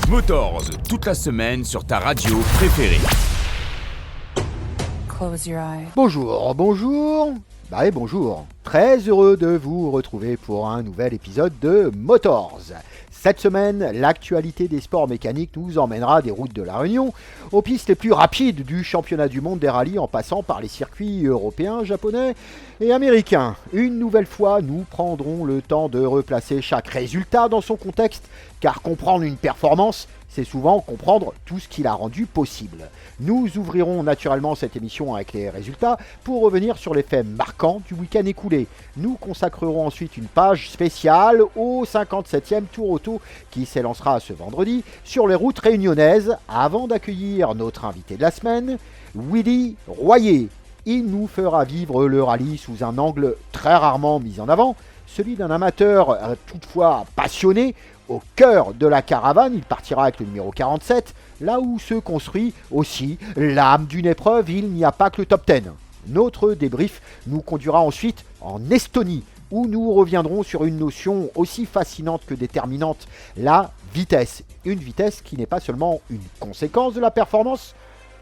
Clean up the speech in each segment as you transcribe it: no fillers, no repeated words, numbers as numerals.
Motors, toute la semaine sur ta radio préférée. Close your eyes. Bonjour. Oui, bonjour. Très heureux de vous retrouver pour un nouvel épisode de Motors. Cette semaine, l'actualité des sports mécaniques nous emmènera des routes de la Réunion aux pistes les plus rapides du championnat du monde des rallyes en passant par les circuits européens, japonais et américains. Une nouvelle fois, nous prendrons le temps de replacer chaque résultat dans son contexte, car comprendre une performance, c'est souvent comprendre tout ce qui l'a rendu possible. Nous ouvrirons naturellement cette émission avec les résultats pour revenir sur les faits marquants du week-end écoulé. Nous consacrerons ensuite une page spéciale au 57e Tour Auto qui s'élancera ce vendredi sur les routes réunionnaises avant d'accueillir notre invité de la semaine, Willy Royer. Il nous fera vivre le rallye sous un angle très rarement mis en avant, celui d'un amateur toutefois passionné. Au cœur de la caravane, il partira avec le numéro 47, là où se construit aussi l'âme d'une épreuve, il n'y a pas que le top 10. Notre débrief nous conduira ensuite en Estonie, où nous reviendrons sur une notion aussi fascinante que déterminante, la vitesse. Une vitesse qui n'est pas seulement une conséquence de la performance,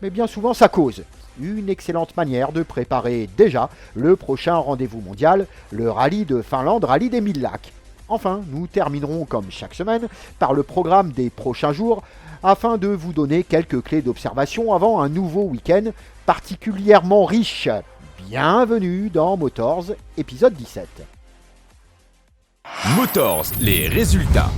mais bien souvent sa cause. Une excellente manière de préparer déjà le prochain rendez-vous mondial, le rallye de Finlande, rallye des 1000 lacs. Enfin, nous terminerons comme chaque semaine par le programme des prochains jours afin de vous donner quelques clés d'observation avant un nouveau week-end particulièrement riche. Bienvenue dans Motors, épisode 17. Motors, les résultats.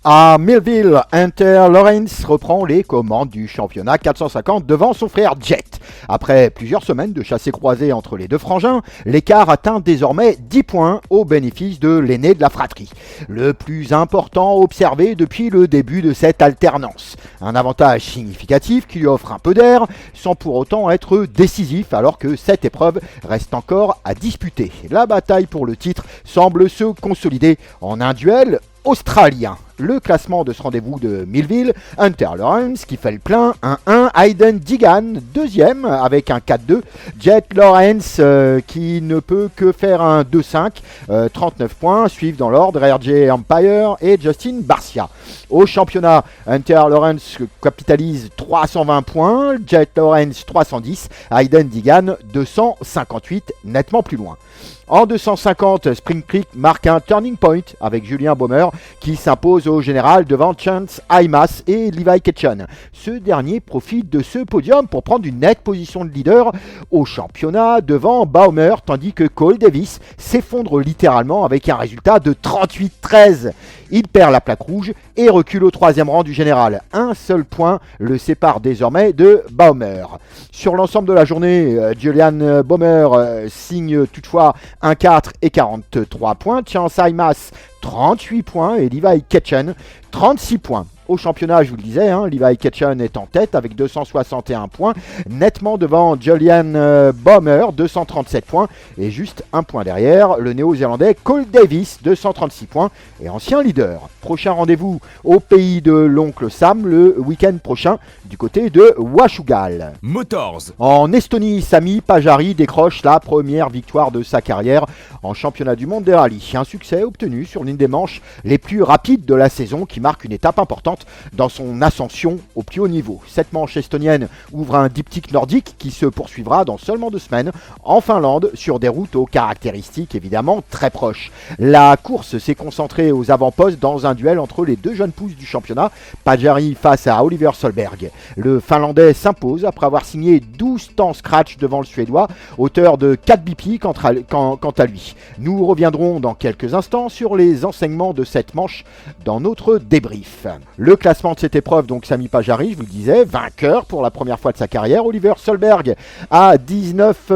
À Millville, Hunter Lawrence reprend les commandes du championnat 450 devant son frère Jet. Après plusieurs semaines de chassés-croisés entre les deux frangins, l'écart atteint désormais 10 points au bénéfice de l'aîné de la fratrie. Le plus important observé depuis le début de cette alternance. Un avantage significatif qui lui offre un peu d'air, sans pour autant être décisif alors que cette épreuve reste encore à disputer. La bataille pour le titre semble se consolider en un duel australien. Le classement de ce rendez-vous de Millville, Hunter Lawrence qui fait le plein, 1-1, Hayden Digan, deuxième avec un 4-2, Jet Lawrence qui ne peut que faire un 2-5, 39 points, suivent dans l'ordre RJ Empire et Justin Barcia. Au championnat, Hunter Lawrence capitalise 320 points, Jet Lawrence 310, Hayden Digan 258, nettement plus loin. En 250, Spring Creek marque un turning point avec Julien Baumer qui s'impose au général devant Chance Aimas et Levi Ketchum. Ce dernier profite de ce podium pour prendre une nette position de leader au championnat devant Baumer, tandis que Cole Davis s'effondre littéralement avec un résultat de 38-13. Il perd la plaque rouge et recule au troisième rang du général. Un seul point le sépare désormais de Baumer. Sur l'ensemble de la journée, Julian Baumer signe toutefois un 4 et 43 points. Chance Aimas 38 points et Levi Ketchum 36 points. Au championnat, je vous le disais, Levi Ketchum est en tête avec 261 points, nettement devant Julian Baumer, 237 points, et juste un point derrière, le néo-zélandais Cole Davis, 236 points, et ancien leader. Prochain rendez-vous au pays de l'oncle Sam, le week-end prochain, du côté de Washougal. Motors. En Estonie, Sami Pajari décroche la première victoire de sa carrière en championnat du monde des rallyes. Un succès obtenu sur l'une des manches les plus rapides de la saison qui marque une étape importante dans son ascension au plus haut niveau. Cette manche estonienne ouvre un diptyque nordique qui se poursuivra dans seulement 2 semaines en Finlande sur des routes aux caractéristiques évidemment très proches. La course s'est concentrée aux avant-postes dans un duel entre les deux jeunes pousses du championnat, Pajari face à Oliver Solberg. Le Finlandais s'impose après avoir signé 12 temps scratch devant le Suédois, auteur de 4 BP quant à lui. Nous reviendrons dans quelques instants sur les enseignements de cette manche dans notre débrief. Le classement de cette épreuve, donc Sami Pajari, je vous le disais, vainqueur pour la première fois de sa carrière. Oliver Solberg à 19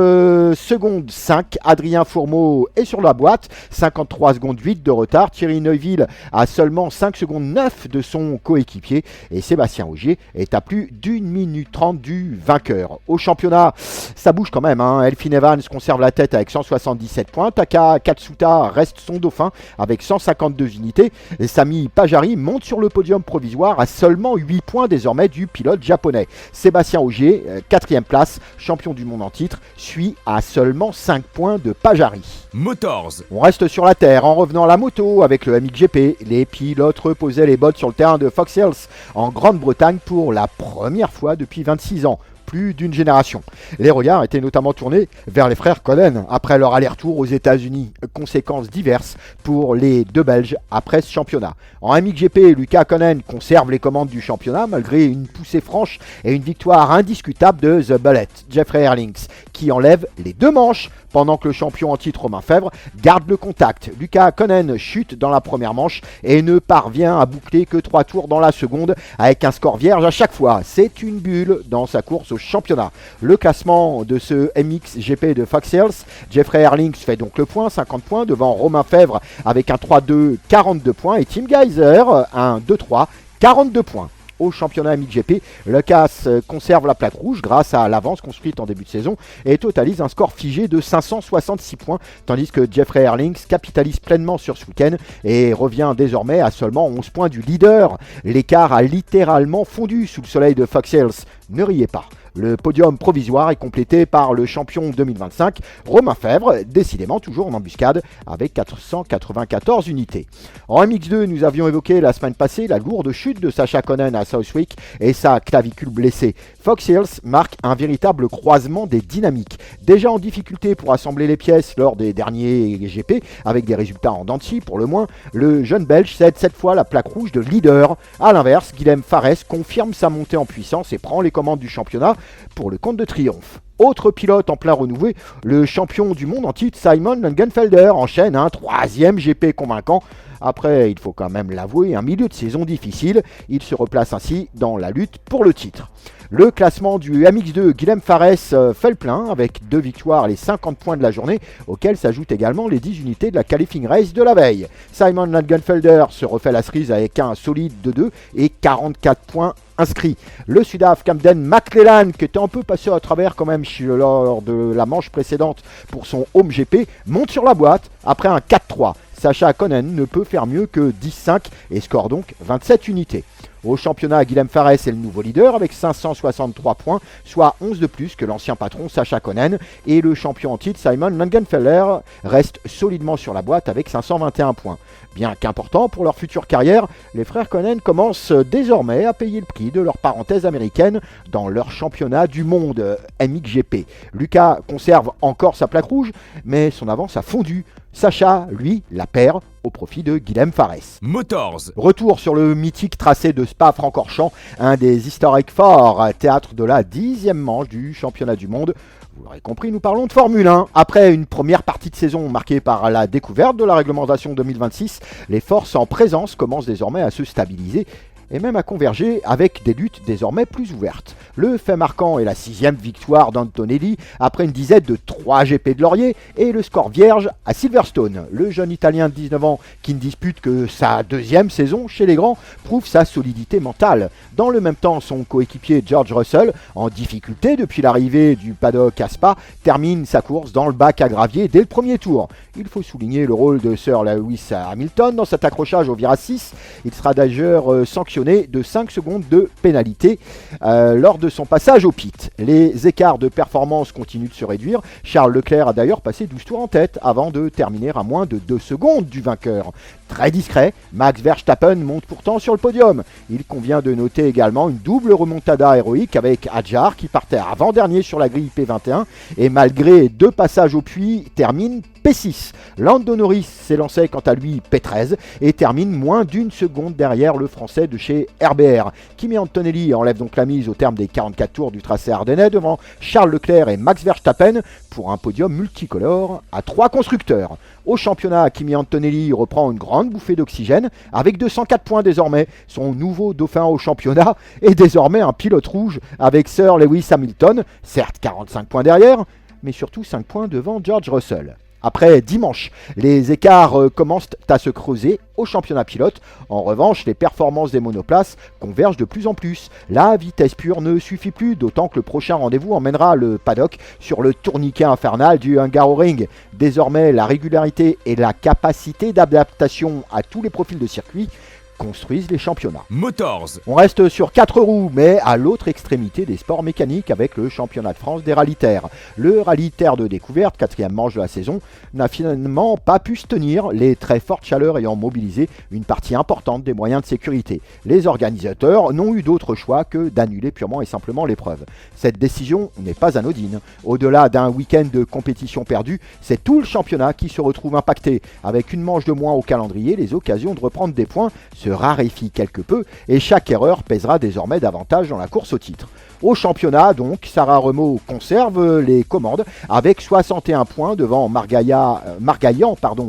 secondes 5. Adrien Fourmeau est sur la boîte, 53 secondes 8 de retard. Thierry Neuville à seulement 5 secondes 9 de son coéquipier. Et Sébastien Ogier est à plus d'1 minute 30 du vainqueur. Au championnat, ça bouge quand même. Elfyn Evans conserve la tête avec 177 points. Taka Katsuta reste son dauphin avec 152 unités. Et Sami Pajari monte sur le podium provisoire provisoire à seulement 8 points désormais du pilote japonais. Sébastien Ogier, 4ème place, champion du monde en titre, suit à seulement 5 points de Pajarri. Motors. On reste sur la terre en revenant à la moto avec le MXGP. Les pilotes reposaient les bottes sur le terrain de Fox Hills en Grande-Bretagne pour la première fois depuis 26 ans. Plus d'une génération. Les regards étaient notamment tournés vers les frères Conen après leur aller-retour aux États-Unis. Conséquences diverses pour les deux Belges après ce championnat. En MXGP, Lucas Conen conserve les commandes du championnat malgré une poussée franche et une victoire indiscutable de The Bullet, Jeffrey Herlings, qui enlève les 2 manches pendant que le champion en titre Romain Fèvre garde le contact. Lucas Conen chute dans la première manche et ne parvient à boucler que 3 tours dans la seconde avec un score vierge à chaque fois. C'est une bulle dans sa course au championnat. Le classement de ce MXGP de Fox Hills, Jeffrey Herlings fait donc le point, 50 points, devant Romain Fèvre avec un 3-2, 42 points, et Tim Geiser, un 2-3, 42 points. Au championnat MXGP, Lucas conserve la plaque rouge grâce à l'avance construite en début de saison et totalise un score figé de 566 points, tandis que Jeffrey Herlings capitalise pleinement sur ce week-end et revient désormais à seulement 11 points du leader. L'écart a littéralement fondu sous le soleil de Fox Hills. Ne riez pas. Le podium provisoire est complété par le champion 2025, Romain Fèvre, décidément toujours en embuscade avec 494 unités. En MX2, nous avions évoqué la semaine passée la lourde chute de Sacha Conen à Southwick et sa clavicule blessée. Fox Hills marque un véritable croisement des dynamiques. Déjà en difficulté pour assembler les pièces lors des derniers GP, avec des résultats en dents de scie pour le moins, le jeune Belge cède cette fois la plaque rouge de leader. A l'inverse, Guilhem Farès confirme sa montée en puissance et prend les commandes du championnat pour le compte de triomphe. Autre pilote en plein renouvelé, le champion du monde en titre Simon Langenfelder enchaîne un 3e GP convaincant. Après, il faut quand même l'avouer, un milieu de saison difficile. Il se replace ainsi dans la lutte pour le titre. Le classement du MX2, Guilhem Farès fait le plein avec 2 victoires et les 50 points de la journée, auxquels s'ajoutent également les 10 unités de la qualifying race de la veille. Simon Langenfelder se refait la cerise avec un solide 2-2 et 44 points inscrits. Le Sudaf Camden McClellan, qui était un peu passé à travers quand même lors de la manche précédente pour son home GP, monte sur la boîte après un 4-3. Sacha Conen ne peut faire mieux que 10-5 et score donc 27 unités. Au championnat, Guilhem Farès est le nouveau leader avec 563 points, soit 11 de plus que l'ancien patron Sacha Conen. Et le champion en titre, Simon Langenfelder, reste solidement sur la boîte avec 521 points. Bien qu'important pour leur future carrière, les frères Conen commencent désormais à payer le prix de leur parenthèse américaine dans leur championnat du monde MXGP. Lucas conserve encore sa plaque rouge, mais son avance a fondu. Sacha, lui, la perd au profit de Guilhem Farès. Motors. Retour sur le mythique tracé de Spa-Francorchamps, un des historiques forts, théâtre de la 10e manche du championnat du monde. Vous l'aurez compris, nous parlons de Formule 1. Après une première partie de saison marquée par la découverte de la réglementation 2026, les forces en présence commencent désormais à se stabiliser et même à converger avec des luttes désormais plus ouvertes. Le fait marquant est la 6e victoire d'Antonelli après une dizaine de 3 GP de Laurier et le score vierge à Silverstone. Le jeune Italien de 19 ans qui ne dispute que sa 2e saison chez les grands prouve sa solidité mentale. Dans le même temps, son coéquipier George Russell, en difficulté depuis l'arrivée du paddock à Spa, termine sa course dans le bac à gravier dès le premier tour. Il faut souligner le rôle de Sir Lewis Hamilton dans cet accrochage au virage 6. Il sera d'ailleurs sanctionné de 5 secondes de pénalité lors de son passage au pit. Les écarts de performance continuent de se réduire. Charles Leclerc a d'ailleurs passé 12 tours en tête avant de terminer à moins de 2 secondes du vainqueur. Très discret, Max Verstappen monte pourtant sur le podium. Il convient de noter également une double remontada héroïque avec Hadjar qui partait avant-dernier sur la grille P21 et malgré 2 passages au puits termine P6. Lando Norris s'est lancé quant à lui P13 et termine moins d'1 seconde derrière le français de chez RBR. Kimi Antonelli enlève donc la mise au terme des 44 tours du tracé ardennais devant Charles Leclerc et Max Verstappen pour un podium multicolore à 3 constructeurs. Au championnat, Kimi Antonelli reprend une grande bouffée d'oxygène avec 204 points désormais. Son nouveau dauphin au championnat est désormais un pilote rouge avec Sir Lewis Hamilton, certes 45 points derrière, mais surtout 5 points devant George Russell. Après dimanche, les écarts commencent à se creuser au championnat pilote. En revanche, les performances des monoplaces convergent de plus en plus. La vitesse pure ne suffit plus, d'autant que le prochain rendez-vous emmènera le paddock sur le tourniquet infernal du Hungaroring. Désormais, la régularité et la capacité d'adaptation à tous les profils de circuit construisent les championnats. Motors. On reste sur 4 roues, mais à l'autre extrémité des sports mécaniques avec le championnat de France des rallyes terre. Le rallye terre de découverte, 4e manche de la saison, n'a finalement pas pu se tenir, les très fortes chaleurs ayant mobilisé une partie importante des moyens de sécurité. Les organisateurs n'ont eu d'autre choix que d'annuler purement et simplement l'épreuve. Cette décision n'est pas anodine. Au-delà d'un week-end de compétition perdu, c'est tout le championnat qui se retrouve impacté. Avec une manche de moins au calendrier, les occasions de reprendre des points se raréfient quelque peu et chaque erreur pèsera désormais davantage dans la course au titre. Au championnat, donc, Sarah Remo conserve les commandes avec 61 points devant Margaillan,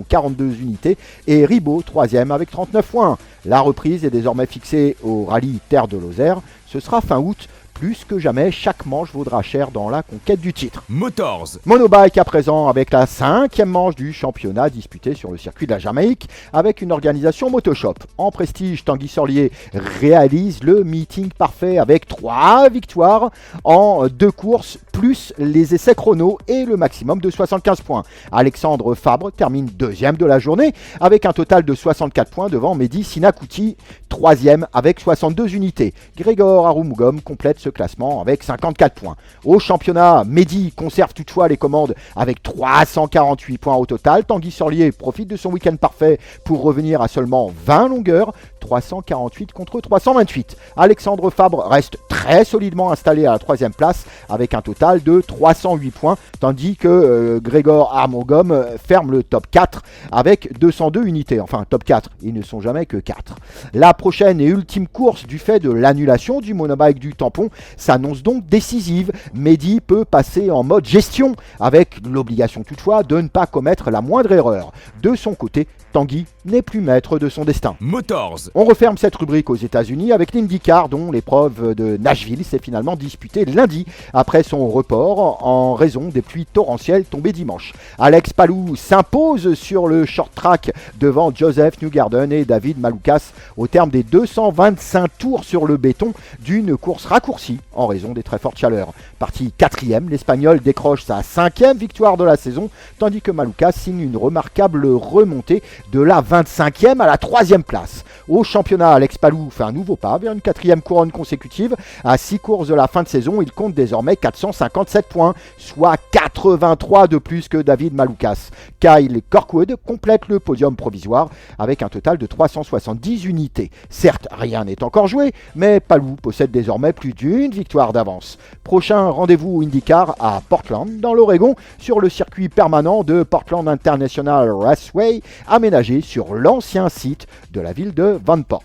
42 unités, et Ribot, 3e avec 39 points. La reprise est désormais fixée au rallye Terre de Lozère. Ce sera fin août. Plus que jamais, chaque manche vaudra cher dans la conquête du titre. Motors. Monobike à présent avec la 5e manche du championnat disputée sur le circuit de la Jamaïque avec une organisation Motoshop. En prestige, Tanguy Sorlier réalise le meeting parfait avec 3 victoires en 2 courses plus les essais chrono et le maximum de 75 points. Alexandre Fabre termine 2e de la journée avec un total de 64 points devant Mehdi Sinakouti, 3e avec 62 unités. Grégor Aroumogom complète ce classement avec 54 points. Au championnat, Mehdi conserve toutefois les commandes avec 348 points au total. Tanguy Sorlier profite de son week-end parfait pour revenir à seulement 20 longueurs, 348 contre 328. Alexandre Fabre reste très solidement installé à la 3e place avec un total de 308 points, tandis que Grégor Armogom ferme le top 4 avec 202 unités. Enfin, top 4, ils ne sont jamais que 4. La prochaine et ultime course du fait de l'annulation du monobike du tampon s'annonce donc décisive. Mehdi peut passer en mode gestion avec l'obligation toutefois de ne pas commettre la moindre erreur. De son côté, Tanguy n'est plus maître de son destin. Motors. On referme cette rubrique aux États-Unis avec l'IndyCar dont l'épreuve de Nashville s'est finalement disputée lundi après son report en raison des pluies torrentielles tombées dimanche. Alex Palou s'impose sur le short track devant Joseph Newgarden et David Malukas au terme des 225 tours sur le béton d'une course raccourcie en raison des très fortes chaleurs. Parti 4e, l'Espagnol décroche sa 5e victoire de la saison tandis que Malukas signe une remarquable remontée de la 25e à la 3e place. Au championnat, Alex Palou fait un nouveau pas vers une 4e couronne consécutive. À 6 courses de la fin de saison, il compte désormais 457 points, soit 83 de plus que David Malukas. Kyle Kirkwood complète le podium provisoire avec un total de 370 unités. Certes, rien n'est encore joué, mais Palou possède désormais plus d'une victoire d'avance. Prochain rendez-vous IndyCar à Portland, dans l'Oregon, sur le circuit permanent de Portland International Raceway, aménagé sur l'ancien site de la ville de Vanport.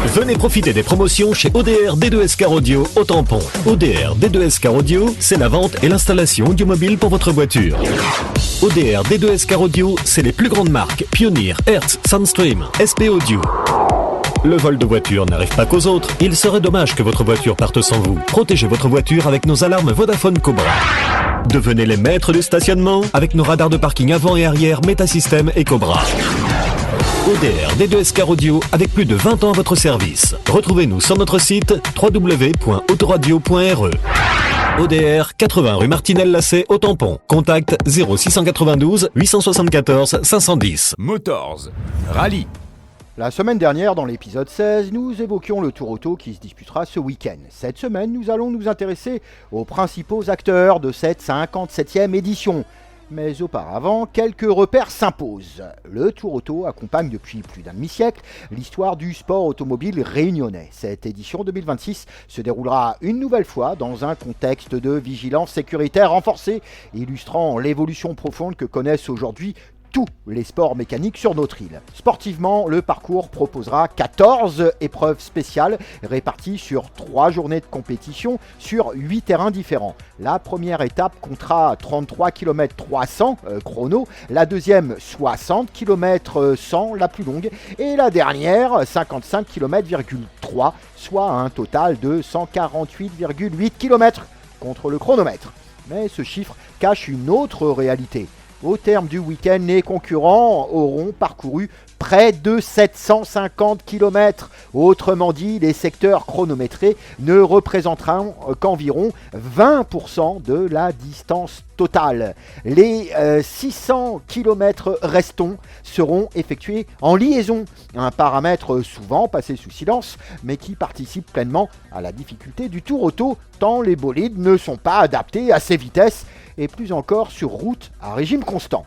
Venez profiter des promotions chez ODR D2S Car Audio au Tampon. ODR D2S Car Audio, c'est la vente et l'installation audiomobile pour votre voiture. ODR D2S Car Audio, c'est les plus grandes marques Pioneer, Hertz, Soundstream, SP Audio. Le vol de voiture n'arrive pas qu'aux autres. Il serait dommage que votre voiture parte sans vous. Protégez votre voiture avec nos alarmes Vodafone Cobra. Devenez les maîtres du stationnement avec nos radars de parking avant et arrière Metasystem et Cobra. ODR D2S Car Audio avec plus de 20 ans à votre service. Retrouvez-nous sur notre site www.autoradio.re. ODR, 80 rue Martinelle-Lacet au Tampon. Contact 0692 874 510. Motors. Rallye. La semaine dernière, dans l'épisode 16, nous évoquions le Tour Auto qui se disputera ce week-end. Cette semaine, nous allons nous intéresser aux principaux acteurs de cette 57e édition. Mais auparavant, quelques repères s'imposent. Le Tour Auto accompagne depuis plus d'un demi-siècle l'histoire du sport automobile réunionnais. Cette édition 2026 se déroulera une nouvelle fois dans un contexte de vigilance sécuritaire renforcée, illustrant l'évolution profonde que connaissent aujourd'hui tous les sports mécaniques sur notre île. Sportivement, le parcours proposera 14 épreuves spéciales réparties sur 3 journées de compétition sur 8 terrains différents. La première étape comptera 33 km 300 chrono, la deuxième 60 km 100 la plus longue et la dernière 55 km,3 soit un total de 148,8 km contre le chronomètre. Mais ce chiffre cache une autre réalité. Au terme du week-end, les concurrents auront parcouru près de 750 km. Autrement dit, les secteurs chronométrés ne représenteront qu'environ 20% de la distance totale. Les 600 km restants seront effectués en liaison, un paramètre souvent passé sous silence, mais qui participe pleinement à la difficulté du tour auto, tant les bolides ne sont pas adaptés à ces vitesses, et plus encore sur route à régime constant.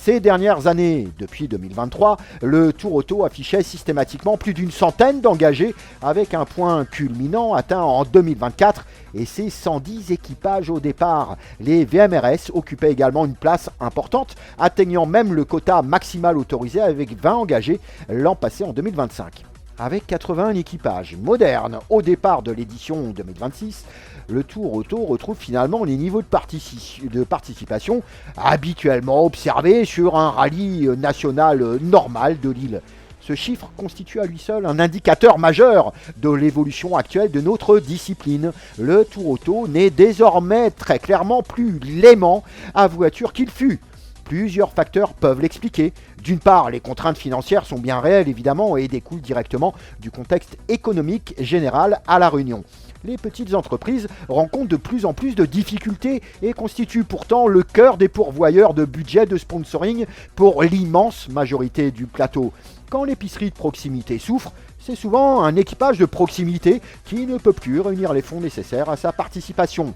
Ces dernières années, depuis 2023, le Tour Auto affichait systématiquement plus d'une centaine d'engagés avec un point culminant atteint en 2024 et ses 110 équipages au départ. Les VMRS occupaient également une place importante, atteignant même le quota maximal autorisé avec 20 engagés l'an passé en 2025. Avec 81 équipages modernes au départ de l'édition 2026, le Tour Auto retrouve finalement les niveaux de participation habituellement observés sur un rallye national normal de l'île. Ce chiffre constitue à lui seul un indicateur majeur de l'évolution actuelle de notre discipline. Le Tour Auto n'est désormais très clairement plus l'aimant à voiture qu'il fut. Plusieurs facteurs peuvent l'expliquer. D'une part, les contraintes financières sont bien réelles évidemment et découlent directement du contexte économique général à La Réunion. Les petites entreprises rencontrent de plus en plus de difficultés et constituent pourtant le cœur des pourvoyeurs de budget de sponsoring pour l'immense majorité du plateau. Quand l'épicerie de proximité souffre, c'est souvent un équipage de proximité qui ne peut plus réunir les fonds nécessaires à sa participation.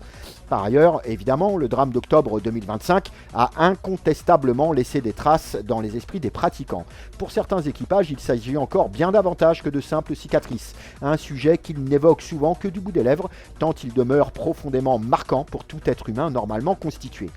Par ailleurs, évidemment, le drame d'octobre 2025 a incontestablement laissé des traces dans les esprits des pratiquants. Pour certains équipages, il s'agit encore bien davantage que de simples cicatrices. Un sujet qu'ils n'évoquent souvent que du bout des lèvres, tant il demeure profondément marquant pour tout être humain normalement constitué.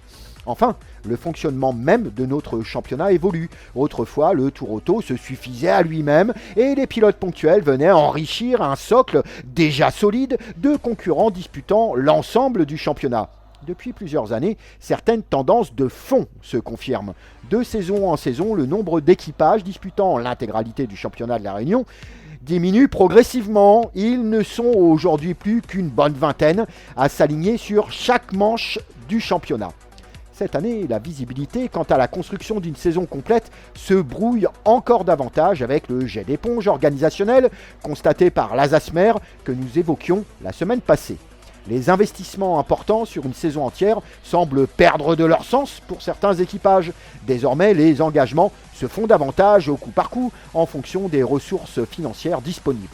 Enfin, le fonctionnement même de notre championnat évolue. Autrefois, le Tour Auto se suffisait à lui-même et les pilotes ponctuels venaient enrichir un socle déjà solide de concurrents disputant l'ensemble du championnat. Depuis plusieurs années, certaines tendances de fond se confirment. De saison en saison, le nombre d'équipages disputant l'intégralité du championnat de La Réunion diminue progressivement. Ils ne sont aujourd'hui plus qu'une bonne vingtaine à s'aligner sur chaque manche du championnat. Cette année, la visibilité quant à la construction d'une saison complète se brouille encore davantage avec le jet d'éponge organisationnel constaté par l'Asasmer que nous évoquions la semaine passée. Les investissements importants sur une saison entière semblent perdre de leur sens pour certains équipages. Désormais, les engagements se font davantage au coup par coup en fonction des ressources financières disponibles.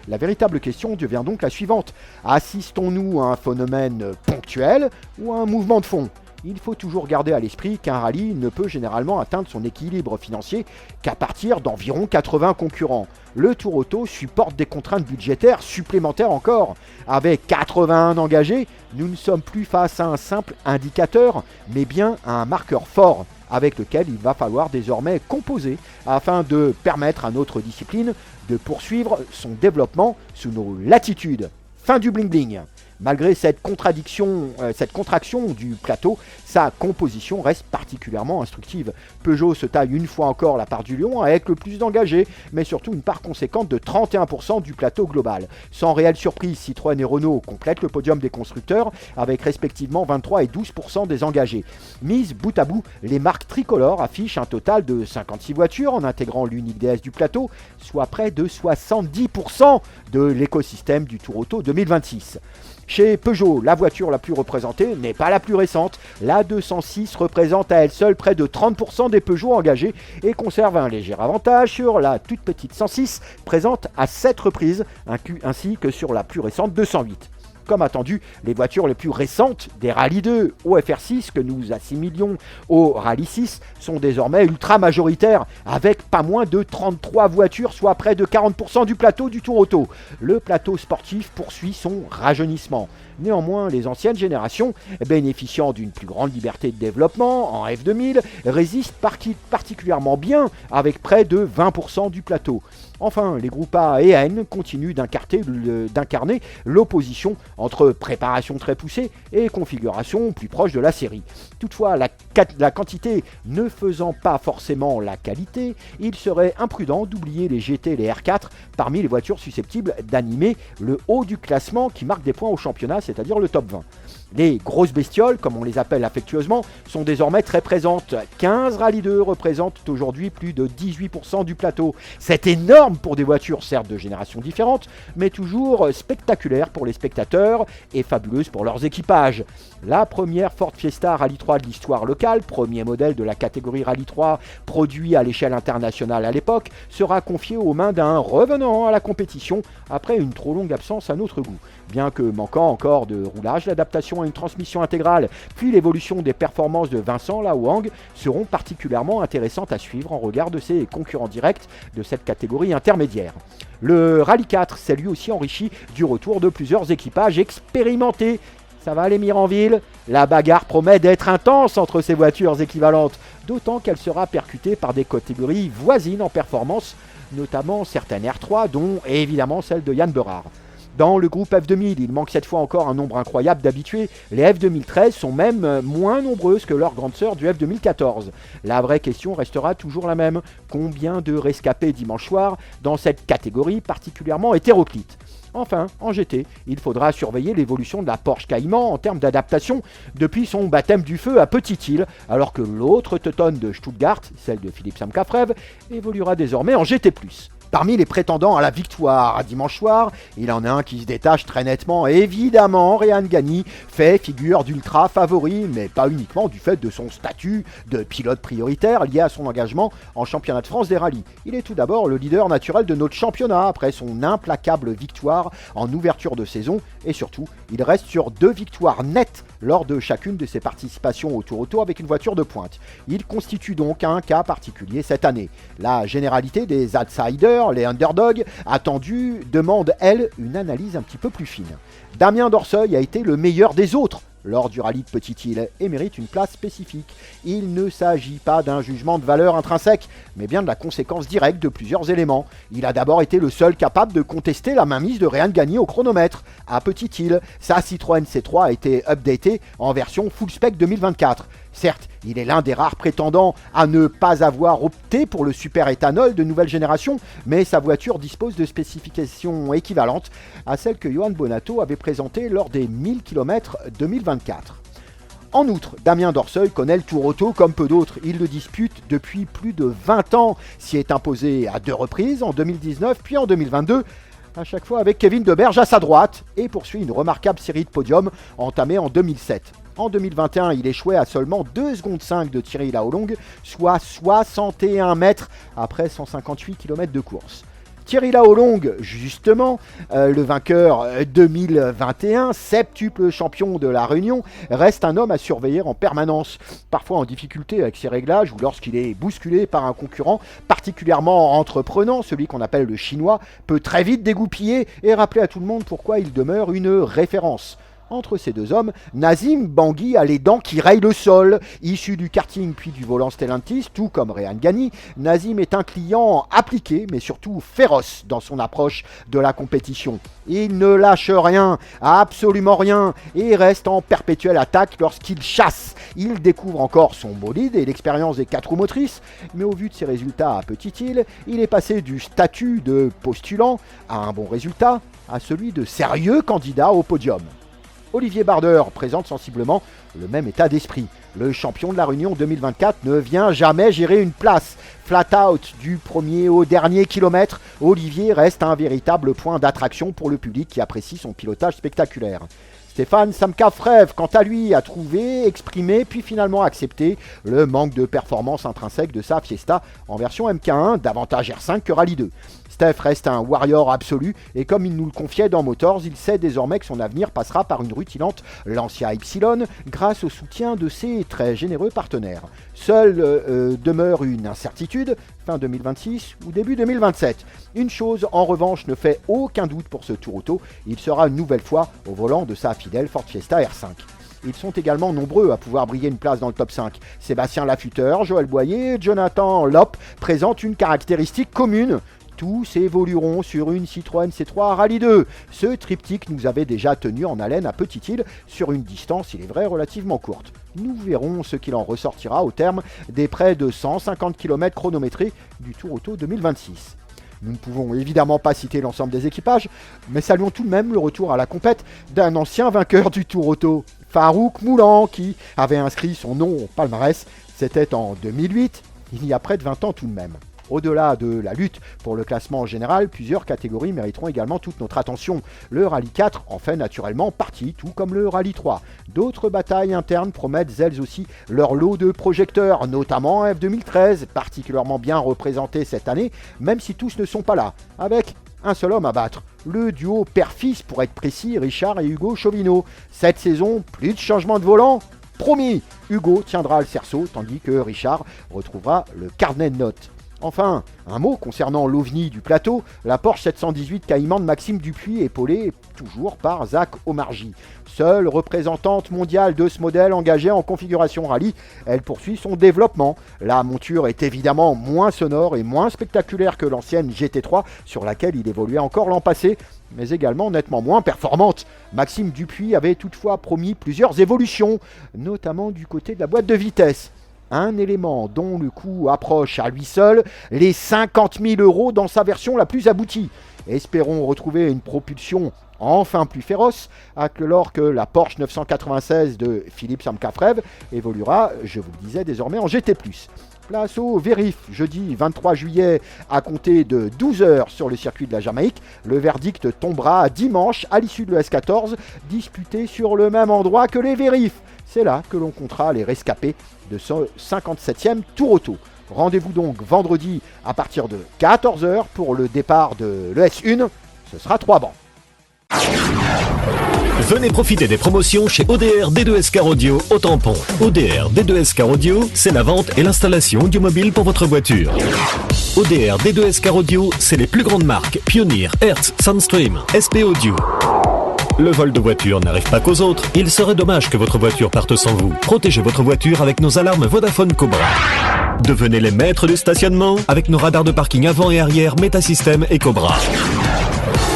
La véritable question devient donc la suivante. Assistons-nous à un phénomène ponctuel ou à un mouvement de fond ? Il faut toujours garder à l'esprit qu'un rallye ne peut généralement atteindre son équilibre financier qu'à partir d'environ 80 concurrents. Le Tour Auto supporte des contraintes budgétaires supplémentaires encore. Avec 81 engagés, nous ne sommes plus face à un simple indicateur, mais bien à un marqueur fort avec lequel il va falloir désormais composer afin de permettre à notre discipline de poursuivre son développement sous nos latitudes. Fin du bling-bling. Malgré cette contraction du plateau, sa composition reste particulièrement instructive. Peugeot se taille une fois encore la part du lion avec le plus d'engagés, mais surtout une part conséquente de 31% du plateau global. Sans réelle surprise, Citroën et Renault complètent le podium des constructeurs avec respectivement 23 et 12% des engagés. Mises bout à bout, les marques tricolores affichent un total de 56 voitures en intégrant l'unique DS du plateau, soit près de 70% de l'écosystème du Tour Auto 2026. Chez Peugeot, la voiture la plus représentée n'est pas la plus récente. La 206 représente à elle seule près de 30% des Peugeot engagés et conserve un léger avantage sur la toute petite 106, présente à 7 reprises, ainsi que sur la plus récente 208. Comme attendu, les voitures les plus récentes des Rallye 2 au FR6 que nous assimilions au Rallye 6 sont désormais ultra majoritaires avec pas moins de 33 voitures, soit près de 40% du plateau du Tour Auto. Le plateau sportif poursuit son rajeunissement. Néanmoins, les anciennes générations, bénéficiant d'une plus grande liberté de développement en F2000, résistent particulièrement bien avec près de 20% du plateau. Enfin, les groupes A et N continuent d'incarner l'opposition entre préparation très poussée et configuration plus proche de la série. Toutefois, la quantité ne faisant pas forcément la qualité, il serait imprudent d'oublier les GT et les R4 parmi les voitures susceptibles d'animer le haut du classement qui marque des points au championnat, c'est-à-dire le top 20. Les grosses bestioles, comme on les appelle affectueusement, sont désormais très présentes. 15 Rallye 2 représentent aujourd'hui plus de 18% du plateau. C'est énorme pour des voitures, certes de générations différentes, mais toujours spectaculaire pour les spectateurs et fabuleuse pour leurs équipages. La première Ford Fiesta Rallye 3 de l'histoire locale, premier modèle de la catégorie Rallye 3 produit à l'échelle internationale à l'époque, sera confiée aux mains d'un revenant à la compétition après une trop longue absence à notre goût. Bien que manquant encore de roulage, l'adaptation à une transmission intégrale, puis l'évolution des performances de Vincent Laoang seront particulièrement intéressantes à suivre en regard de ses concurrents directs de cette catégorie intermédiaire. Le Rallye 4 s'est lui aussi enrichi du retour de plusieurs équipages expérimentés. Ça va les Miranville, la bagarre promet d'être intense entre ces voitures équivalentes, d'autant qu'elle sera percutée par des catégories voisines en performance, notamment certaines R3, dont évidemment celle de Yann Berard. Dans le groupe F2000, il manque cette fois encore un nombre incroyable d'habitués. Les F2013 sont même moins nombreuses que leurs grandes sœurs du F2014. La vraie question restera toujours la même. Combien de rescapés dimanche soir dans cette catégorie particulièrement hétéroclite ? Enfin, en GT, il faudra surveiller l'évolution de la Porsche Cayman en termes d'adaptation depuis son baptême du feu à Petite-Île, alors que l'autre Teuton de Stuttgart, celle de Philippe Samkafrev, évoluera désormais en GT+. Parmi les prétendants à la victoire à dimanche soir, il en a un qui se détache très nettement. Évidemment, Rehan Gagny fait figure d'ultra favori, mais pas uniquement du fait de son statut de pilote prioritaire lié à son engagement en championnat de France des rallyes. Il est tout d'abord le leader naturel de notre championnat après son implacable victoire en ouverture de saison et surtout, il reste sur 2 victoires nettes lors de chacune de ses participations au Tour Auto avec une voiture de pointe. Il constitue donc un cas particulier cette année. La généralité des outsiders, les underdogs, attendus, demande, elle, une analyse un petit peu plus fine. Damien Dorseuil a été le meilleur des autres lors du rallye de Petite-Île et mérite une place spécifique. Il ne s'agit pas d'un jugement de valeur intrinsèque, mais bien de la conséquence directe de plusieurs éléments. Il a d'abord été le seul capable de contester la mainmise de Rehan Gagny au chronomètre. À Petite-Île, sa Citroën C3 a été updatée en version full spec 2024. Certes, il est l'un des rares prétendants à ne pas avoir opté pour le super éthanol de nouvelle génération, mais sa voiture dispose de spécifications équivalentes à celles que Johan Bonato avait présentées lors des 1000 km 2024. En outre, Damien Dorseuil connaît le Tour Auto comme peu d'autres. Il le dispute depuis plus de 20 ans, s'y est imposé à 2 reprises, en 2019 puis en 2022, à chaque fois avec Kevin Deberge à sa droite, et poursuit une remarquable série de podiums entamée en 2007. En 2021, il échouait à seulement 2 secondes 5 de Thierry Laolong, soit 61 mètres après 158 km de course. Thierry Laolong, justement, le vainqueur 2021, septuple champion de la Réunion, reste un homme à surveiller en permanence, parfois en difficulté avec ses réglages ou lorsqu'il est bousculé par un concurrent particulièrement entreprenant, celui qu'on appelle le chinois, peut très vite dégoupiller et rappeler à tout le monde pourquoi il demeure une référence. Entre ces deux hommes, Nazim Bangui a les dents qui rayent le sol. Issu du karting puis du volant Stellantis, tout comme Rehan Gagny, Nazim est un client appliqué mais surtout féroce dans son approche de la compétition. Il ne lâche rien, absolument rien, et reste en perpétuelle attaque lorsqu'il chasse. Il découvre encore son bolide et l'expérience des 4 roues motrices, mais au vu de ses résultats à Petite-Île, il est passé du statut de postulant à un bon résultat, à celui de sérieux candidat au podium. Olivier Bardeur présente sensiblement le même état d'esprit. Le champion de la Réunion 2024 ne vient jamais gérer une place. Flat out du premier au dernier kilomètre, Olivier reste un véritable point d'attraction pour le public qui apprécie son pilotage spectaculaire. Stéphane Samkafrev, quant à lui, a trouvé, exprimé, puis finalement accepté le manque de performance intrinsèque de sa Fiesta en version MK1, davantage R5 que Rallye 2. Steph reste un warrior absolu et comme il nous le confiait dans Motors, il sait désormais que son avenir passera par une rutilante Lancia Ypsilon grâce au soutien de ses très généreux partenaires. Seule demeure une incertitude, fin 2026 ou début 2027. Une chose en revanche ne fait aucun doute pour ce Tour Auto, il sera une nouvelle fois au volant de sa fidèle Ford Fiesta R5. Ils sont également nombreux à pouvoir briller une place dans le top 5. Sébastien Lafuteur, Joël Boyer, Jonathan Lopp présentent une caractéristique commune. Tous évolueront sur une Citroën C3 Rallye 2. Ce triptyque nous avait déjà tenu en haleine à Petite-Île sur une distance, il est vrai, relativement courte. Nous verrons ce qu'il en ressortira au terme des près de 150 km chronométrés du Tour Auto 2026. Nous ne pouvons évidemment pas citer l'ensemble des équipages, mais saluons tout de même le retour à la compète d'un ancien vainqueur du Tour Auto, Farouk Moulan qui avait inscrit son nom au palmarès. C'était en 2008, il y a près de 20 ans tout de même. Au-delà de la lutte pour le classement général, plusieurs catégories mériteront également toute notre attention. Le Rallye 4 en fait naturellement partie, tout comme le Rallye 3. D'autres batailles internes promettent elles aussi leur lot de projecteurs, notamment F2013, particulièrement bien représenté cette année, même si tous ne sont pas là, avec un seul homme à battre. Le duo père-fils, pour être précis, Richard et Hugo Chauvineau. Cette saison, plus de changement de volant. Promis, Hugo tiendra le cerceau, tandis que Richard retrouvera le carnet de notes. Enfin, un mot concernant l'OVNI du plateau, la Porsche 718 Cayman de Maxime Dupuis, épaulée toujours par Zach Omarjee. Seule représentante mondiale de ce modèle engagée en configuration rallye, elle poursuit son développement. La monture est évidemment moins sonore et moins spectaculaire que l'ancienne GT3 sur laquelle il évoluait encore l'an passé, mais également nettement moins performante. Maxime Dupuis avait toutefois promis plusieurs évolutions, notamment du côté de la boîte de vitesse. Un élément dont le coût approche à lui seul les 50 000 € dans sa version la plus aboutie. Espérons retrouver une propulsion enfin plus féroce, alors que la Porsche 996 de Philippe Samkafrev évoluera, je vous le disais, désormais en GT+. Place au vérif, jeudi 23 juillet à compter de 12h sur le circuit de la Jamaïque. Le verdict tombera dimanche à l'issue de l'ES14, disputé sur le même endroit que les vérifs. C'est là que l'on comptera les rescapés de ce 57e Tour Auto. Rendez-vous donc vendredi à partir de 14h pour le départ de l'ES1. Ce sera 3 bancs. Venez profiter des promotions chez ODR D2S Car Audio au Tampon. ODR D2S Car Audio, c'est la vente et l'installation audiomobile pour votre voiture. ODR D2S Car Audio, c'est les plus grandes marques Pioneer, Hertz, Soundstream, SP Audio. Le vol de voiture n'arrive pas qu'aux autres. Il serait dommage que votre voiture parte sans vous. Protégez votre voiture avec nos alarmes Vodafone Cobra. Devenez les maîtres du stationnement avec nos radars de parking avant et arrière Metasystem et Cobra.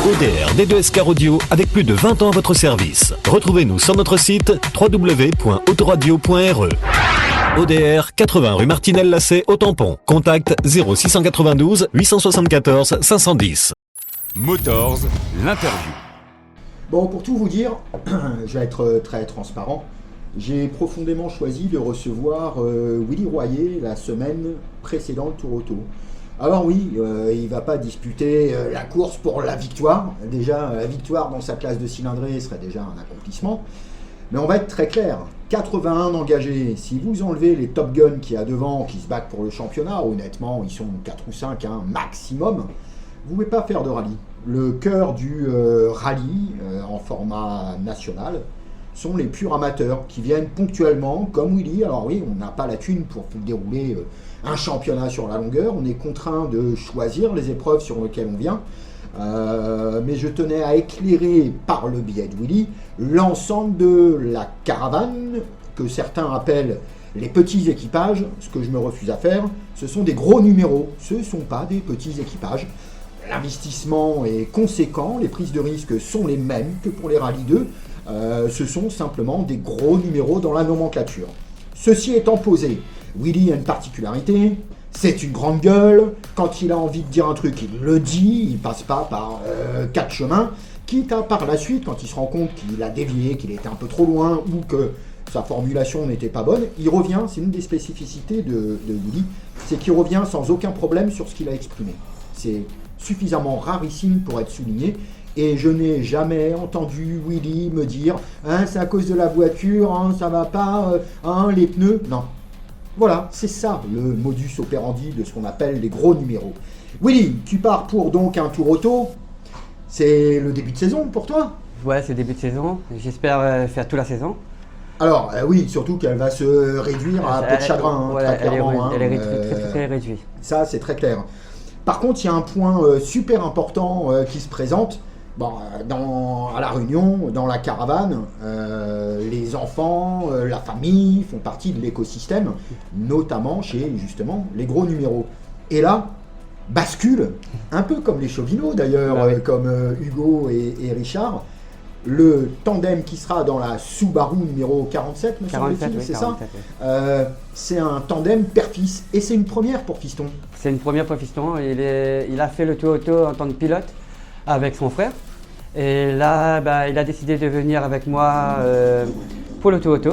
ODR D2S Car Audio avec plus de 20 ans à votre service. Retrouvez-nous sur notre site www.autoradio.re. ODR, 80 rue Martinel-Lacet au Tampon. Contact 0692 874 510. Motors, l'interview. Bon, pour tout vous dire, je vais être très transparent. J'ai profondément choisi de recevoir Willy Royer la semaine précédant le Tour Auto. Alors oui, il ne va pas disputer la course pour la victoire. Déjà, la victoire dans sa classe de cylindrée serait déjà un accomplissement. Mais on va être très clair, 81 engagés. Si vous enlevez les Top Guns qui y a devant, qui se battent pour le championnat, honnêtement, ils sont 4 ou 5 maximum, vous ne pouvez pas faire de rallye. Le cœur du rallye en format national sont les purs amateurs qui viennent ponctuellement, comme Willy. Alors oui, on n'a pas la thune pour dérouler un championnat sur la longueur. On est contraint de choisir les épreuves sur lesquelles on vient. Mais je tenais à éclairer par le biais de Willy l'ensemble de la caravane que certains appellent les petits équipages. Ce que je me refuse à faire, ce sont des gros numéros. Ce ne sont pas des petits équipages. L'investissement est conséquent, les prises de risque sont les mêmes que pour les Rallye 2, ce sont simplement des gros numéros dans la nomenclature. Ceci étant posé, Willy a une particularité, c'est une grande gueule, quand il a envie de dire un truc, il le dit, il passe pas par 4 chemins, quitte à par la suite, quand il se rend compte qu'il a dévié, qu'il était un peu trop loin ou que sa formulation n'était pas bonne, il revient, c'est une des spécificités de Willy, c'est qu'il revient sans aucun problème sur ce qu'il a exprimé. C'est suffisamment rarissime pour être souligné, et je n'ai jamais entendu Willy me dire hein, c'est à cause de la voiture, hein, ça va pas, hein, les pneus. Non. Voilà, c'est ça le modus operandi de ce qu'on appelle les gros numéros. Willy, tu pars pour donc un Tour Auto. C'est le début de saison pour toi? Ouais, c'est le début de saison. J'espère faire toute la saison. Alors, oui, surtout qu'elle va se réduire à peu de chagrin, voilà, très clairement. Elle est très réduite. Ça, c'est très clair. Par contre, il y a un point super important qui se présente. Bon, à la Réunion, dans la caravane, les enfants, la famille font partie de l'écosystème, notamment chez, justement, les gros numéros. Et là, bascule, un peu comme les Chauvineaux d'ailleurs, comme Hugo et Richard, le tandem qui sera dans la Subaru numéro 47, me semble-t-il, c'est 47, ça c'est un tandem père-fils, et c'est une première pour Fiston. C'est une première pour Fiston, il a fait le Tour Auto en tant que pilote avec son frère. Et là, il a décidé de venir avec moi pour l'auto-auto,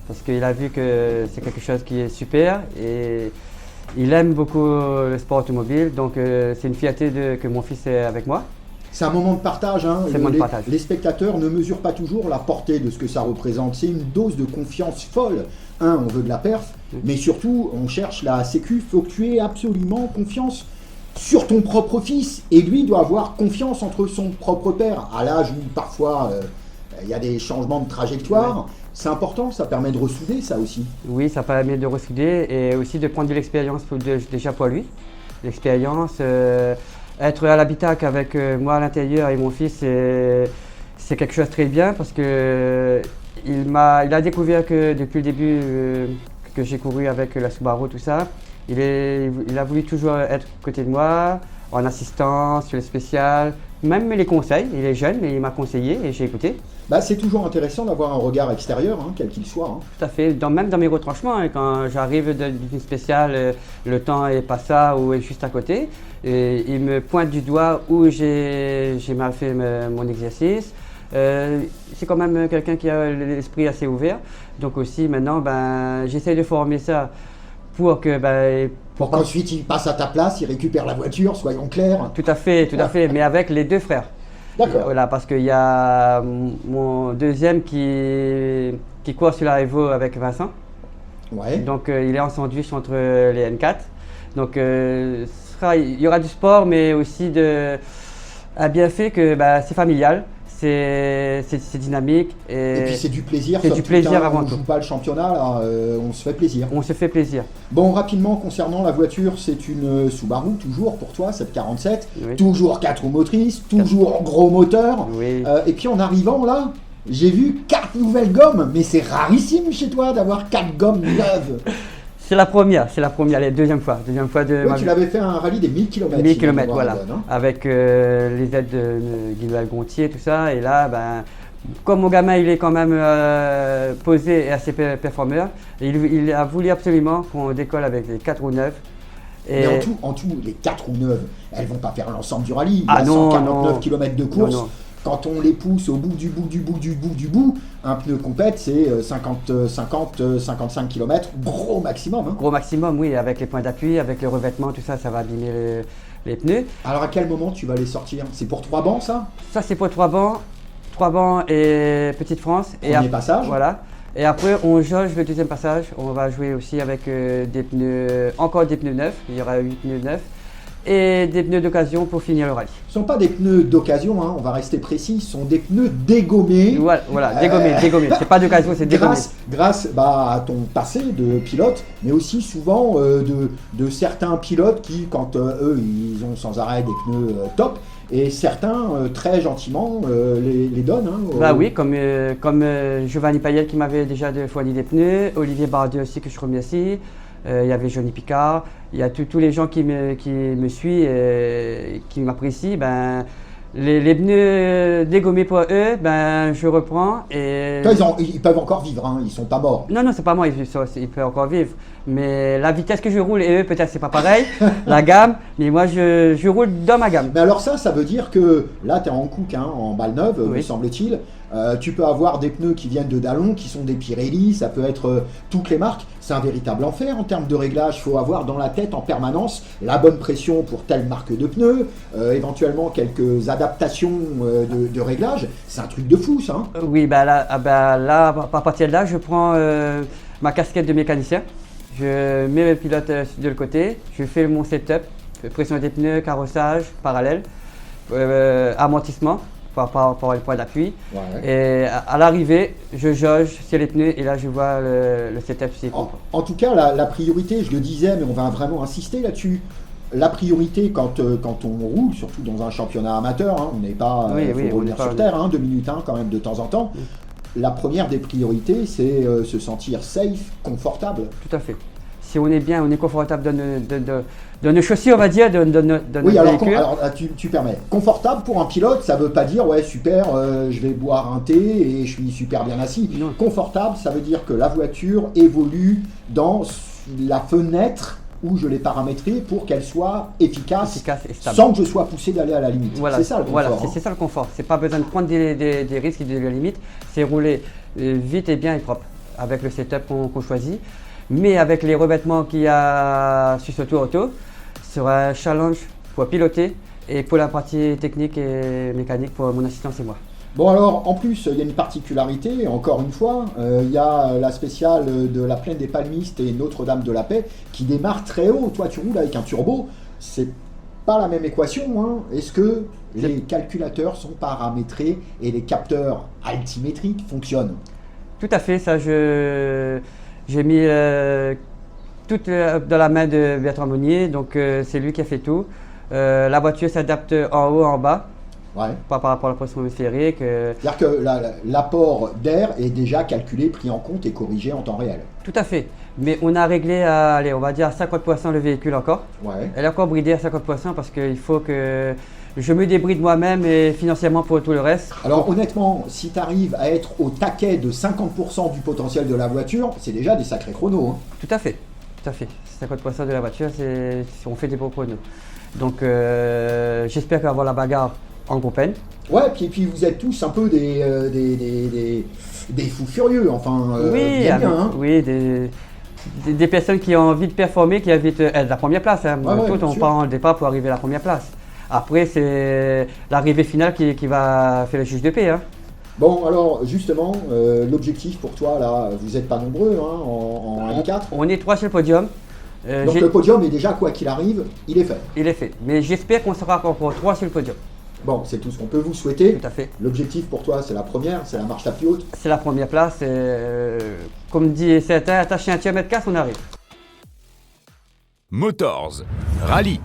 parce qu'il a vu que c'est quelque chose qui est super et il aime beaucoup le sport automobile, donc c'est une fierté que mon fils est avec moi. C'est un moment de partage. Hein. C'est un moment de partage. Les spectateurs ne mesurent pas toujours la portée de ce que ça représente. C'est une dose de confiance folle. On veut de la perf, mais surtout, on cherche la sécu. Il faut que tu aies absolument confiance sur ton propre fils. Et lui doit avoir confiance entre son propre père. À l'âge où parfois il y a des changements de trajectoire, c'est important, ça permet de ressouder ça aussi. Oui, ça permet de ressouder et aussi de prendre de l'expérience déjà pour lui. L'expérience. Être à l'habitacle avec moi à l'intérieur et mon fils, c'est quelque chose de très bien parce que il a découvert que depuis le début que j'ai couru avec la Subaru, tout ça, il a voulu toujours être à côté de moi, en assistance, sur les spéciales, même les conseils. Il est jeune, mais il m'a conseillé et j'ai écouté. C'est toujours intéressant d'avoir un regard extérieur, quel qu'il soit. Tout à fait, même dans mes retranchements, quand j'arrive d'une spéciale, le temps n'est pas ça ou est juste à côté. Et il me pointe du doigt où j'ai mal fait mon exercice. C'est quand même quelqu'un qui a l'esprit assez ouvert. Donc aussi maintenant, j'essaie de former ça pour que... pour qu'ensuite il passe à ta place, il récupère la voiture, soyons clairs. Tout à fait, mais avec les deux frères. D'accord. Voilà, parce qu'il y a mon deuxième qui court sur la Evo avec Vincent. Ouais. Donc il est en sandwich entre les N4. Donc il y aura du sport, mais aussi un bienfait que c'est familial, c'est dynamique. Et puis c'est du plaisir. C'est du plaisir avant tout. On ne joue pas le championnat, là, on se fait plaisir. On se fait plaisir. Bon, rapidement, concernant la voiture, c'est une Subaru, toujours pour toi, cette 47. Oui. Toujours 4 roues motrices, toujours gros moteur. Oui. Et puis en arrivant là, j'ai vu 4 nouvelles gommes, mais c'est rarissime chez toi d'avoir 4 gommes neuves. C'est la première, la deuxième fois de oui, tu l'avais fait un rallye des 1000 km. 1000 km, voilà, avec les aides de Guillaume Gontier, tout ça. Et là, comme mon gamin, il est quand même posé et assez performeur, il a voulu absolument qu'on décolle avec les 4 roues neuves. Mais en tout, les 4 roues neuves, elles vont pas faire l'ensemble du rallye. Ah non, 149 km de course. Non. Quand on les pousse au bout du bout, un pneu compète, c'est 55 km, gros maximum. Gros maximum, oui, avec les points d'appui, avec le revêtement, tout ça, ça va abîmer les pneus. Alors à quel moment tu vas les sortir? C'est pour 3 bancs ça? Ça c'est pour 3 bancs et Petite France. Premier passage. Voilà. Et après on jauge le deuxième passage, on va jouer aussi avec encore des pneus neufs, il y aura 8 pneus neufs. Et des pneus d'occasion pour finir le rallye. Ce ne sont pas des pneus d'occasion, on va rester précis, ce sont des pneus dégommés. Voilà, dégommés. C'est pas d'occasion, c'est dégommé. Grâce à ton passé de pilote, mais aussi souvent de certains pilotes qui, quand eux, ils ont sans arrêt des pneus top, et certains, très gentiment, les donnent. Oui, comme Giovanni Payet qui m'avait déjà fourni des pneus, Olivier Bardet aussi que je remercie. Il y avait Johnny Picard, il y a tous les gens qui me suivent et qui m'apprécient. Les pneus dégommés pour eux, je reprends. Et... Ils peuvent encore vivre, ils sont pas morts. Non, c'est pas moi, ils peuvent encore vivre. Mais la vitesse que je roule et eux, peut-être c'est pas pareil, la gamme, mais moi je roule dans ma gamme. Mais alors ça veut dire que là tu es en Hankook, en balle neuve, me semble-t-il. Tu peux avoir des pneus qui viennent de Dallon, qui sont des Pirelli, ça peut être toutes les marques. C'est un véritable enfer en termes de réglage. Il faut avoir dans la tête en permanence la bonne pression pour telle marque de pneus, éventuellement quelques adaptations de réglage. C'est un truc de fou ça. Oui, là, à partir de là, je prends ma casquette de mécanicien. Je mets mes pilotes de l'autre côté, je fais mon setup, pression des pneus, carrossage, parallèle, amortissement. Par les points d'appui. Ouais. Et à l'arrivée, je jauge sur les pneus et là je vois le setup. En tout cas, la priorité, je le disais, mais on va vraiment insister là-dessus. La priorité quand on roule, surtout dans un championnat amateur, on n'est pas faut revenir sur terre, 2 minutes quand même de temps en temps. La première des priorités, c'est se sentir safe, confortable. Tout à fait. Si on est bien, on est confortable dans nos chaussures, on va dire, dans nos véhicules. Alors tu permets. Confortable pour un pilote, ça ne veut pas dire ouais super, je vais boire un thé et je suis super bien assis. Non. Confortable, ça veut dire que la voiture évolue dans la fenêtre où je l'ai paramétrée pour qu'elle soit efficace et stable. sans que je sois poussé d'aller à la limite. Voilà, c'est ça le confort. Voilà, c'est ça le confort. C'est pas besoin de prendre des risques et de la limite. C'est rouler vite et bien et propre avec le setup qu'on choisit. Mais avec les revêtements qu'il y a sur ce tour auto, ce sera un challenge pour piloter et pour la partie technique et mécanique pour mon assistance et moi. Bon alors, en plus, il y a une particularité, encore une fois, il y a la spéciale de la Plaine des Palmistes et Notre-Dame de la Paix qui démarre très haut. Toi, tu roules avec un turbo, c'est pas la même équation. Hein. Est-ce que les calculateurs sont paramétrés et les capteurs altimétriques fonctionnent? Tout à fait, ça j'ai mis tout dans la main de Bertrand Monnier, donc c'est lui qui a fait tout. La voiture s'adapte en haut, en bas. Ouais. Pas par rapport à la pression atmosphérique. C'est-à-dire que l'apport d'air est déjà calculé, pris en compte et corrigé en temps réel. Tout à fait. Mais on a réglé à, allez, on va dire à 50% le véhicule encore. Ouais. Elle est encore bridée à 50% parce qu'il faut que je me débride moi-même et financièrement pour tout le reste. Alors honnêtement, si tu arrives à être au taquet de 50% du potentiel de la voiture, c'est déjà des sacrés chronos. Hein. Tout à fait. 50% de la voiture, on fait des beaux chronos. Donc j'espère qu'on va avoir la bagarre en groupe. Ouais, puis vous êtes tous un peu des fous furieux, enfin, oui, bien, hein. Oui, des personnes qui ont envie de performer, qui invitent la première place. Hein. Tout, on part en départ pour arriver à la première place. Après, c'est l'arrivée finale qui va faire le juge de paix. Hein. Bon, alors justement, l'objectif pour toi, là, vous n'êtes pas nombreux hein, en M4. On est 3 sur le podium. Donc le podium est déjà, quoi qu'il arrive, il est fait. Il est fait. Mais j'espère qu'on sera encore 3 sur le podium. Bon, c'est tout ce qu'on peut vous souhaiter. Tout à fait. L'objectif pour toi, c'est la première, c'est la marche la plus haute. C'est la première place. Comme dit certains, attaché à un tiers casse, on arrive. Motors, rallye.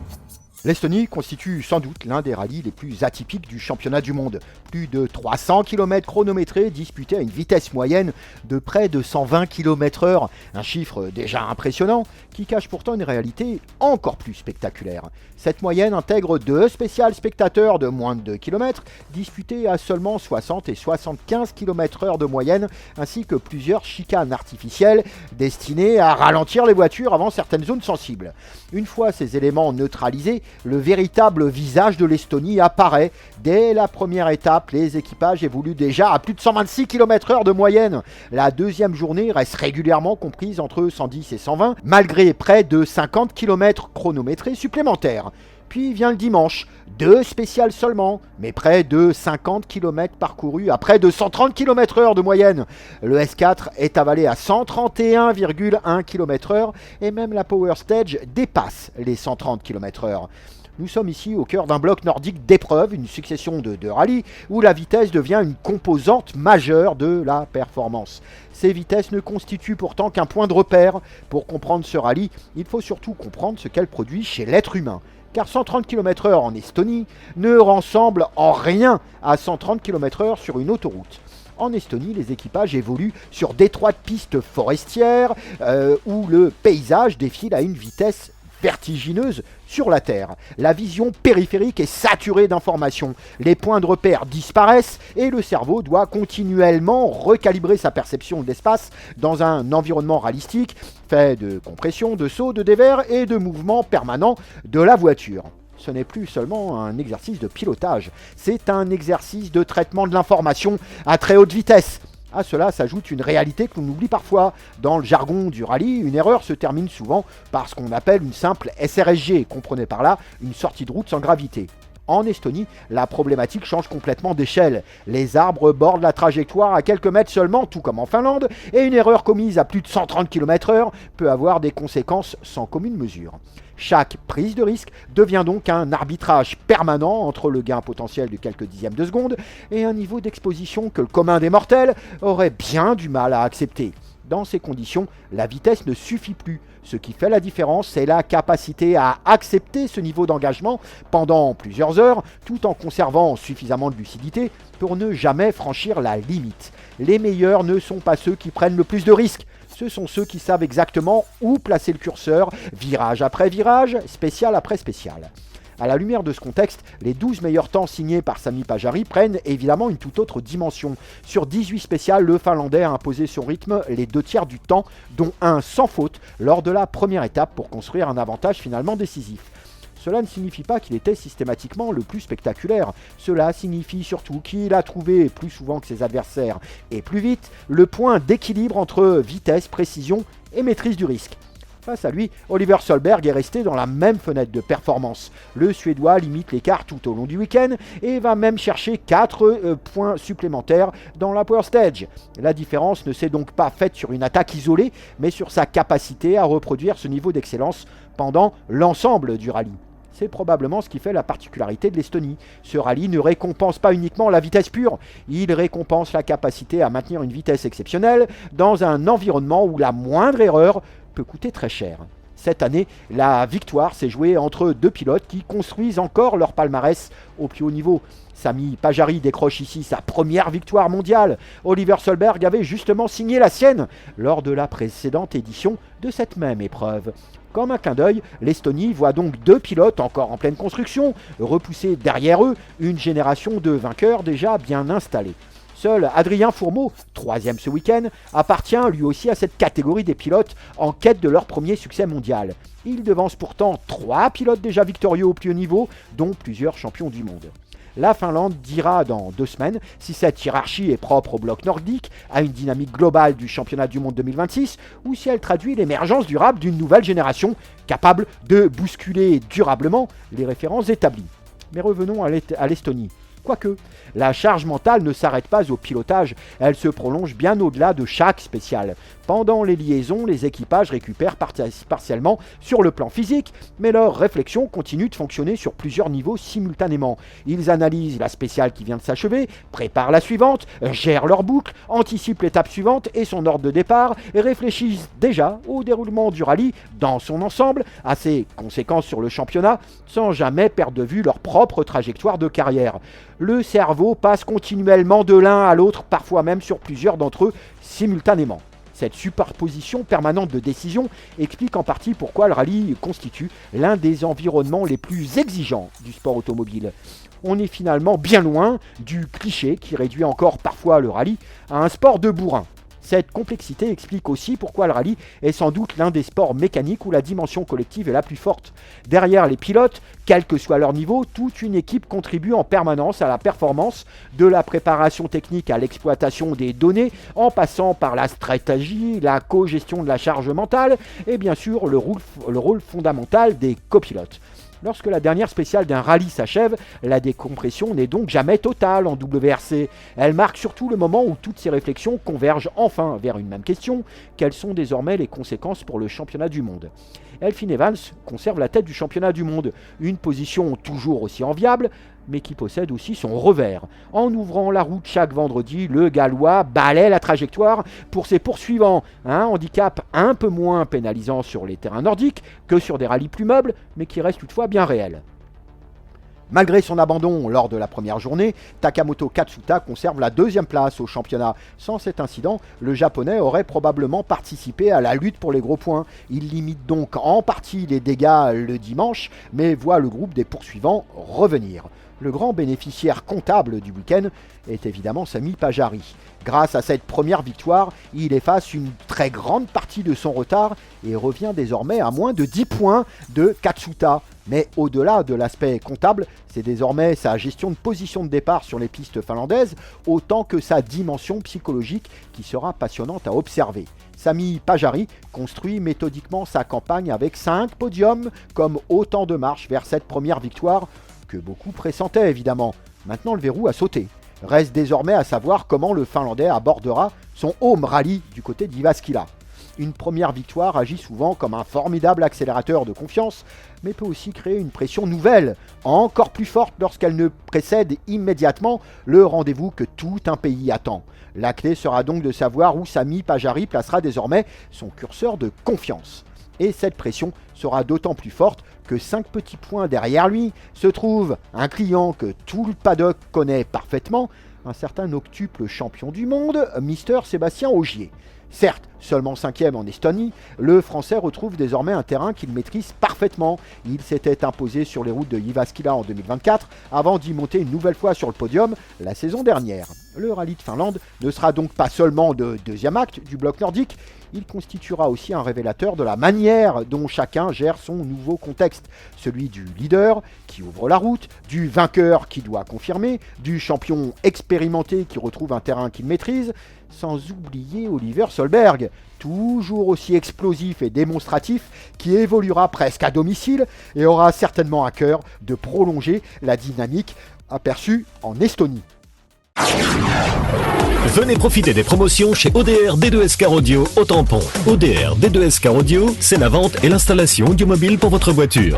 L'Estonie constitue sans doute l'un des rallyes les plus atypiques du championnat du monde. Plus de 300 km chronométrés disputés à une vitesse moyenne de près de 120 km/h. Un chiffre déjà impressionnant qui cache pourtant une réalité encore plus spectaculaire. Cette moyenne intègre 2 spéciales spectateurs de moins de 2 km disputés à seulement 60 et 75 km/h de moyenne, ainsi que plusieurs chicanes artificielles destinées à ralentir les voitures avant certaines zones sensibles. Une fois ces éléments neutralisés, le véritable visage de l'Estonie apparaît. Dès la première étape, les équipages évoluent déjà à plus de 126 km/h de moyenne. La deuxième journée reste régulièrement comprise entre 110 et 120, malgré près de 50 km chronométrés supplémentaires. Puis vient le dimanche, 2 spéciales seulement, mais près de 50 km parcourus à près de 130 km/h de moyenne. Le S4 est avalé à 131,1 km/h et même la Power Stage dépasse les 130 km/h. Nous sommes ici au cœur d'un bloc nordique d'épreuves, une succession de rallyes où la vitesse devient une composante majeure de la performance. Ces vitesses ne constituent pourtant qu'un point de repère. Pour comprendre ce rallye, il faut surtout comprendre ce qu'elle produit chez l'être humain. Car 130 km/h en Estonie ne ressemble en rien à 130 km/h sur une autoroute. En Estonie, les équipages évoluent sur d'étroites pistes forestières où le paysage défile à une vitesse vertigineuse sur la Terre. La vision périphérique est saturée d'informations. Les points de repère disparaissent et le cerveau doit continuellement recalibrer sa perception de l'espace dans un environnement rallistique fait de compression, de sauts, de dévers et de mouvements permanents de la voiture. Ce n'est plus seulement un exercice de pilotage, c'est un exercice de traitement de l'information à très haute vitesse. À cela s'ajoute une réalité que l'on oublie parfois. Dans le jargon du rallye, une erreur se termine souvent par ce qu'on appelle une simple SRSG, comprenez par là une sortie de route sans gravité. En Estonie, la problématique change complètement d'échelle. Les arbres bordent la trajectoire à quelques mètres seulement, tout comme en Finlande, et une erreur commise à plus de 130 km/h peut avoir des conséquences sans commune mesure. Chaque prise de risque devient donc un arbitrage permanent entre le gain potentiel de quelques dixièmes de seconde et un niveau d'exposition que le commun des mortels aurait bien du mal à accepter. Dans ces conditions, la vitesse ne suffit plus. Ce qui fait la différence, c'est la capacité à accepter ce niveau d'engagement pendant plusieurs heures, tout en conservant suffisamment de lucidité pour ne jamais franchir la limite. Les meilleurs ne sont pas ceux qui prennent le plus de risques. Ce sont ceux qui savent exactement où placer le curseur, virage après virage, spécial après spécial. À la lumière de ce contexte, les 12 meilleurs temps signés par Sami Pajari prennent évidemment une toute autre dimension. Sur 18 spéciales, le Finlandais a imposé son rythme les 2/3 du temps, dont un sans faute lors de la première étape pour construire un avantage finalement décisif. Cela ne signifie pas qu'il était systématiquement le plus spectaculaire. Cela signifie surtout qu'il a trouvé, plus souvent que ses adversaires et plus vite, le point d'équilibre entre vitesse, précision et maîtrise du risque. Face à lui, Oliver Solberg est resté dans la même fenêtre de performance. Le Suédois limite l'écart tout au long du week-end et va même chercher 4 points supplémentaires dans la Power Stage. La différence ne s'est donc pas faite sur une attaque isolée, mais sur sa capacité à reproduire ce niveau d'excellence pendant l'ensemble du rallye. C'est probablement ce qui fait la particularité de l'Estonie. Ce rallye ne récompense pas uniquement la vitesse pure, il récompense la capacité à maintenir une vitesse exceptionnelle dans un environnement où la moindre erreur peut coûter très cher. Cette année, la victoire s'est jouée entre 2 pilotes qui construisent encore leur palmarès au plus haut niveau. Sami Pajari décroche ici sa première victoire mondiale. Oliver Solberg avait justement signé la sienne lors de la précédente édition de cette même épreuve. Comme un clin d'œil, l'Estonie voit donc 2 pilotes encore en pleine construction, repousser derrière eux une génération de vainqueurs déjà bien installés. Seul Adrien Fourmeau, 3e ce week-end, appartient lui aussi à cette catégorie des pilotes en quête de leur premier succès mondial. Il devance pourtant 3 pilotes déjà victorieux au plus haut niveau, dont plusieurs champions du monde. La Finlande dira dans 2 semaines si cette hiérarchie est propre au bloc nordique, à une dynamique globale du championnat du monde 2026, ou si elle traduit l'émergence durable d'une nouvelle génération capable de bousculer durablement les références établies. Mais revenons à l'Estonie. Quoique, la charge mentale ne s'arrête pas au pilotage, elle se prolonge bien au-delà de chaque spécial. Pendant les liaisons, les équipages récupèrent partiellement sur le plan physique, mais leur réflexion continue de fonctionner sur plusieurs niveaux simultanément. Ils analysent la spéciale qui vient de s'achever, préparent la suivante, gèrent leur boucle, anticipent l'étape suivante et son ordre de départ, et réfléchissent déjà au déroulement du rallye dans son ensemble, à ses conséquences sur le championnat, sans jamais perdre de vue leur propre trajectoire de carrière. Le cerveau passe continuellement de l'un à l'autre, parfois même sur plusieurs d'entre eux simultanément. Cette superposition permanente de décisions explique en partie pourquoi le rallye constitue l'un des environnements les plus exigeants du sport automobile. On est finalement bien loin du cliché qui réduit encore parfois le rallye à un sport de bourrin. Cette complexité explique aussi pourquoi le rallye est sans doute l'un des sports mécaniques où la dimension collective est la plus forte. Derrière les pilotes, quel que soit leur niveau, toute une équipe contribue en permanence à la performance, de la préparation technique à l'exploitation des données, en passant par la stratégie, la co-gestion de la charge mentale et bien sûr le rôle fondamental des copilotes. Lorsque la dernière spéciale d'un rallye s'achève, la décompression n'est donc jamais totale en WRC. Elle marque surtout le moment où toutes ces réflexions convergent enfin vers une même question: quelles sont désormais les conséquences pour le championnat du monde ? Elfyn Evans conserve la tête du championnat du monde, une position toujours aussi enviable, mais qui possède aussi son revers. En ouvrant la route chaque vendredi, le Gallois balaie la trajectoire pour ses poursuivants. Un handicap un peu moins pénalisant sur les terrains nordiques que sur des rallyes plus meubles, mais qui reste toutefois bien réel. Malgré son abandon lors de la première journée, Takamoto Katsuta conserve la 2e place au championnat. Sans cet incident, le japonais aurait probablement participé à la lutte pour les gros points. Il limite donc en partie les dégâts le dimanche, mais voit le groupe des poursuivants revenir. Le grand bénéficiaire comptable du week-end est évidemment Sami Pajari. Grâce à cette première victoire, il efface une très grande partie de son retard et revient désormais à moins de 10 points de Katsuta. Mais au-delà de l'aspect comptable, c'est désormais sa gestion de position de départ sur les pistes finlandaises, autant que sa dimension psychologique qui sera passionnante à observer. Sami Pajari construit méthodiquement sa campagne avec 5 podiums comme autant de marches vers cette première victoire, que beaucoup pressentaient évidemment. Maintenant le verrou a sauté. Reste désormais à savoir comment le Finlandais abordera son home rally du côté d'Jyväskylä. Une première victoire agit souvent comme un formidable accélérateur de confiance, mais peut aussi créer une pression nouvelle, encore plus forte lorsqu'elle ne précède immédiatement le rendez-vous que tout un pays attend. La clé sera donc de savoir où Sami Pajari placera désormais son curseur de confiance. Et cette pression sera d'autant plus forte que 5 petits points derrière lui se trouve un client que tout le paddock connaît parfaitement, un certain octuple champion du monde, Mr Sébastien Ogier. Certes, seulement 5e en Estonie, le Français retrouve désormais un terrain qu'il maîtrise parfaitement. Il s'était imposé sur les routes de Jyväskylä en 2024 avant d'y monter une nouvelle fois sur le podium la saison dernière. Le rallye de Finlande ne sera donc pas seulement le deuxième acte du bloc nordique, il constituera aussi un révélateur de la manière dont chacun gère son nouveau contexte. Celui du leader qui ouvre la route, du vainqueur qui doit confirmer, du champion expérimenté qui retrouve un terrain qu'il maîtrise, sans oublier Oliver Solberg, toujours aussi explosif et démonstratif, qui évoluera presque à domicile et aura certainement à cœur de prolonger la dynamique aperçue en Estonie. Venez profiter des promotions chez ODR D2S Car Audio au Tampon. ODR D2S Car Audio, c'est la vente et l'installation audiomobile pour votre voiture.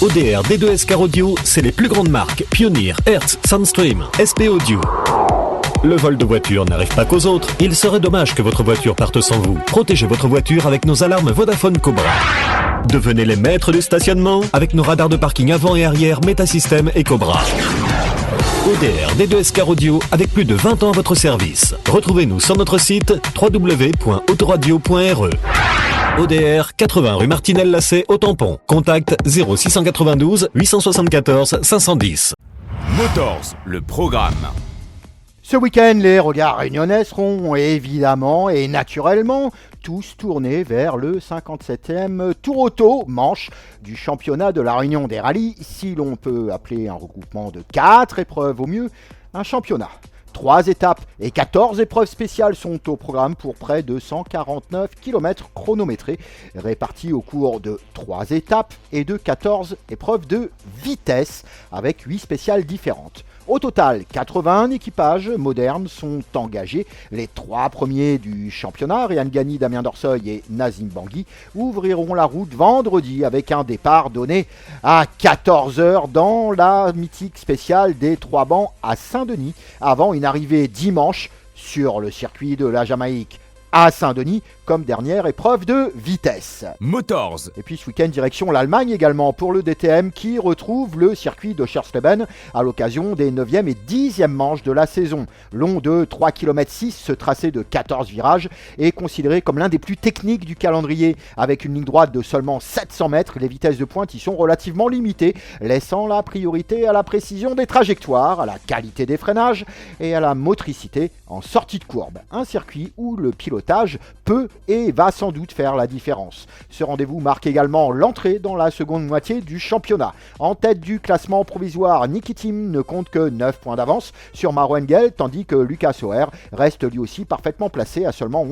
ODR D2S Car Audio, c'est les plus grandes marques Pioneer, Hertz, Soundstream, SP Audio. Le vol de voiture n'arrive pas qu'aux autres. Il serait dommage que votre voiture parte sans vous. Protégez votre voiture avec nos alarmes Vodafone Cobra. Devenez les maîtres du stationnement avec nos radars de parking avant et arrière Metasystem et Cobra. ODR D2S Car Audio avec plus de 20 ans à votre service. Retrouvez-nous sur notre site www.autoradio.re. ODR 80 rue Martinelle-Lacet au Tampon. Contact 0692 874 510. Motors, le programme. Ce week-end, les regards réunionnais seront évidemment et naturellement tous tournés vers le 57e Tour Auto, manche du championnat de la Réunion des rallyes, si l'on peut appeler un regroupement de 4 épreuves au mieux, un championnat. 3 étapes et 14 épreuves spéciales sont au programme pour près de 149 km chronométrés, répartis au cours de 3 étapes et de 14 épreuves de vitesse, avec 8 spéciales différentes. Au total, 81 équipages modernes sont engagés. Les 3 premiers du championnat, Ryan Gani, Damien Dorsoy et Nazim Bangui, ouvriront la route vendredi avec un départ donné à 14h dans la mythique spéciale des 3 bancs à Saint-Denis, avant une arrivée dimanche sur le circuit de la Jamaïque à Saint-Denis comme dernière épreuve de vitesse. Motors. Et puis ce week-end, direction l'Allemagne également pour le DTM qui retrouve le circuit de Schersleben à l'occasion des 9e et 10e manches de la saison. Long de 3,6 km, ce tracé de 14 virages est considéré comme l'un des plus techniques du calendrier. Avec une ligne droite de seulement 700 mètres, les vitesses de pointe y sont relativement limitées, laissant la priorité à la précision des trajectoires, à la qualité des freinages et à la motricité en sortie de courbe. Un circuit où le pilotage peut et va sans doute faire la différence. Ce rendez-vous marque également l'entrée dans la seconde moitié du championnat. En tête du classement provisoire, Niki Tim ne compte que 9 points d'avance sur Maro Engel, tandis que Lucas Oer reste lui aussi parfaitement placé à seulement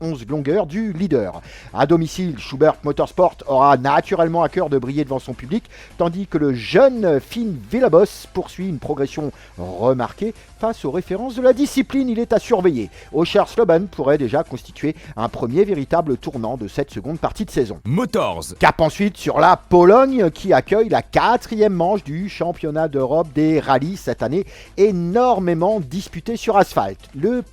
11 longueurs du leader. À domicile, Schubert Motorsport aura naturellement à cœur de briller devant son public, tandis que le jeune Finn Villabos poursuit une progression remarquée face aux références de la discipline. Il est à surveiller. Schersleben pourrait déjà constituer un premier véritable tournant de cette seconde partie de saison. Motors. Cap ensuite sur la Pologne qui accueille la 4e manche du championnat d'Europe des rallyes cette année, énormément disputé sur asphalte. Le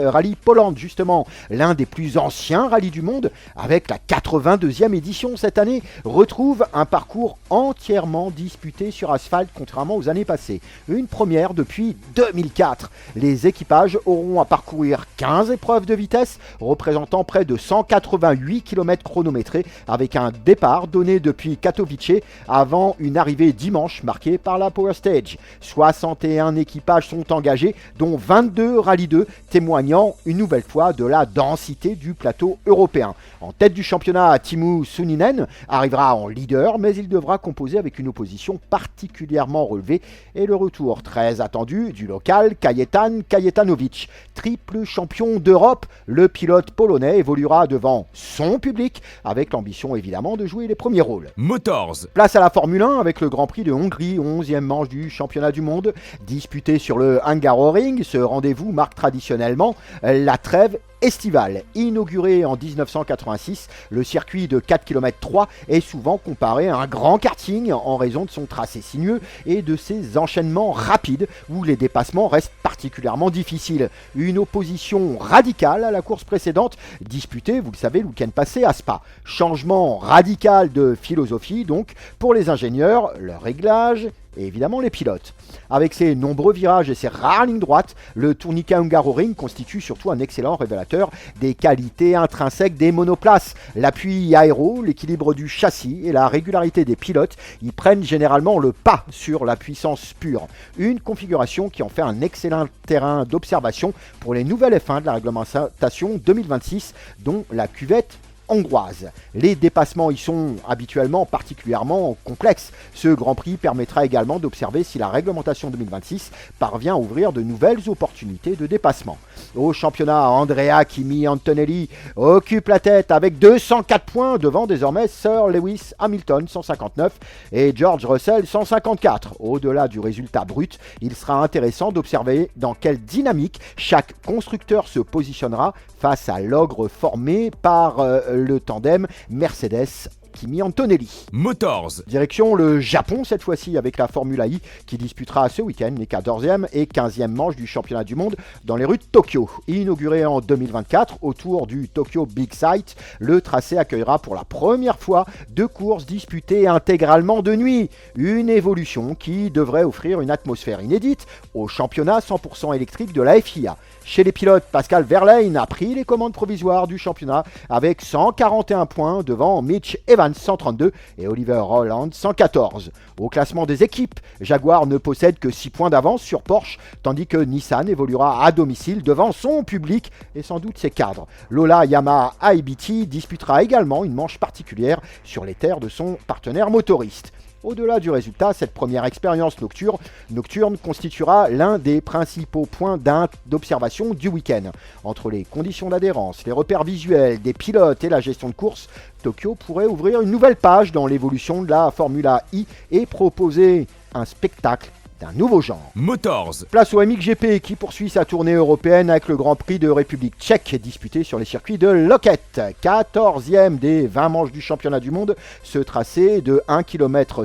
rallye Pologne, justement, l'un des plus anciens rallyes du monde, avec la 82e édition cette année, retrouve un parcours entièrement disputé sur asphalte contrairement aux années passées. Une première depuis 2004. Les équipages auront à parcourir 15 épreuves de vitesse, représentant près de 188 km chronométrés, avec un départ donné depuis Katowice avant une arrivée dimanche marquée par la Power Stage. 61 équipages sont engagés, dont 22 Rallye 2, témoignant une nouvelle fois de la densité du plateau européen. En tête du championnat, Teemu Sunninen arrivera en leader, mais il devra composer avec une opposition particulièrement relevée et le retour très attendu du local Kajetan Kajetanovic. Triple champion d'Europe, le pilote polonais évoluera devant son public avec l'ambition évidemment de jouer les premiers rôles. Motors. Place à la Formule 1 avec le Grand Prix de Hongrie, 11e manche du championnat du monde. Disputé sur le Hungaroring, ce rendez-vous marque traditionnellement la trêve estivale. Inauguré en 1986, le circuit de 4 km 3 est souvent comparé à un grand karting en raison de son tracé sinueux et de ses enchaînements rapides où les dépassements restent particulièrement difficiles. Une opposition radicale à la course précédente, disputée, vous le savez, le week-end passé à Spa. Changement radical de philosophie donc pour les ingénieurs, leur réglage et évidemment les pilotes. Avec ses nombreux virages et ses rares lignes droites, le Tournica Hungaroring constitue surtout un excellent révélateur des qualités intrinsèques des monoplaces. L'appui aéro, l'équilibre du châssis et la régularité des pilotes y prennent généralement le pas sur la puissance pure. Une configuration qui en fait un excellent terrain d'observation pour les nouvelles F1 de la réglementation 2026, dont la cuvette hongroise. Les dépassements y sont habituellement particulièrement complexes. Ce Grand Prix permettra également d'observer si la réglementation 2026 parvient à ouvrir de nouvelles opportunités de dépassement. Au championnat, Andrea Kimi Antonelli occupe la tête avec 204 points devant désormais Sir Lewis Hamilton 159 et George Russell 154. Au-delà du résultat brut, il sera intéressant d'observer dans quelle dynamique chaque constructeur se positionnera face à l'ogre formé par le tandem Mercedes Kimi Antonelli. Motors. Direction le Japon cette fois-ci avec la Formula I qui disputera ce week-end les 14e et 15e manches du championnat du monde dans les rues de Tokyo. Inauguré en 2024 autour du Tokyo Big Sight, le tracé accueillera pour la première fois 2 courses disputées intégralement de nuit. Une évolution qui devrait offrir une atmosphère inédite au championnat 100% électrique de la FIA. Chez les pilotes, Pascal Wehrlein a pris les commandes provisoires du championnat avec 141 points devant Mitch Evans 132 et Oliver Rowland 114. Au classement des équipes, Jaguar ne possède que 6 points d'avance sur Porsche, tandis que Nissan évoluera à domicile devant son public et sans doute ses cadres. Lola Yamaha IBT disputera également une manche particulière sur les terres de son partenaire motoriste. Au-delà du résultat, cette première expérience nocturne constituera l'un des principaux points d'observation du week-end. Entre les conditions d'adhérence, les repères visuels des pilotes et la gestion de course, Tokyo pourrait ouvrir une nouvelle page dans l'évolution de la Formula I et proposer un spectacle d'un nouveau genre. Motors. Place au MXGP qui poursuit sa tournée européenne avec le Grand Prix de République tchèque disputé sur les circuits de Loket. 14e des 20 manches du championnat du monde, ce tracé de 1,5 km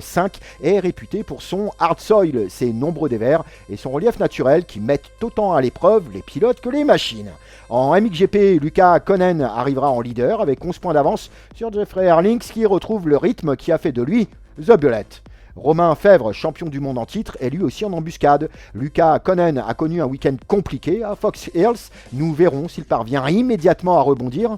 est réputé pour son hard soil, ses nombreux dévers et son relief naturel qui mettent autant à l'épreuve les pilotes que les machines. En MXGP, Luca Konen arrivera en leader avec 11 points d'avance sur Jeffrey Herlings qui retrouve le rythme qui a fait de lui The Bullet. Romain Fèvre, champion du monde en titre, est lui aussi en embuscade. Lucas Konen a connu un week-end compliqué à Fox Hills. Nous verrons s'il parvient immédiatement à rebondir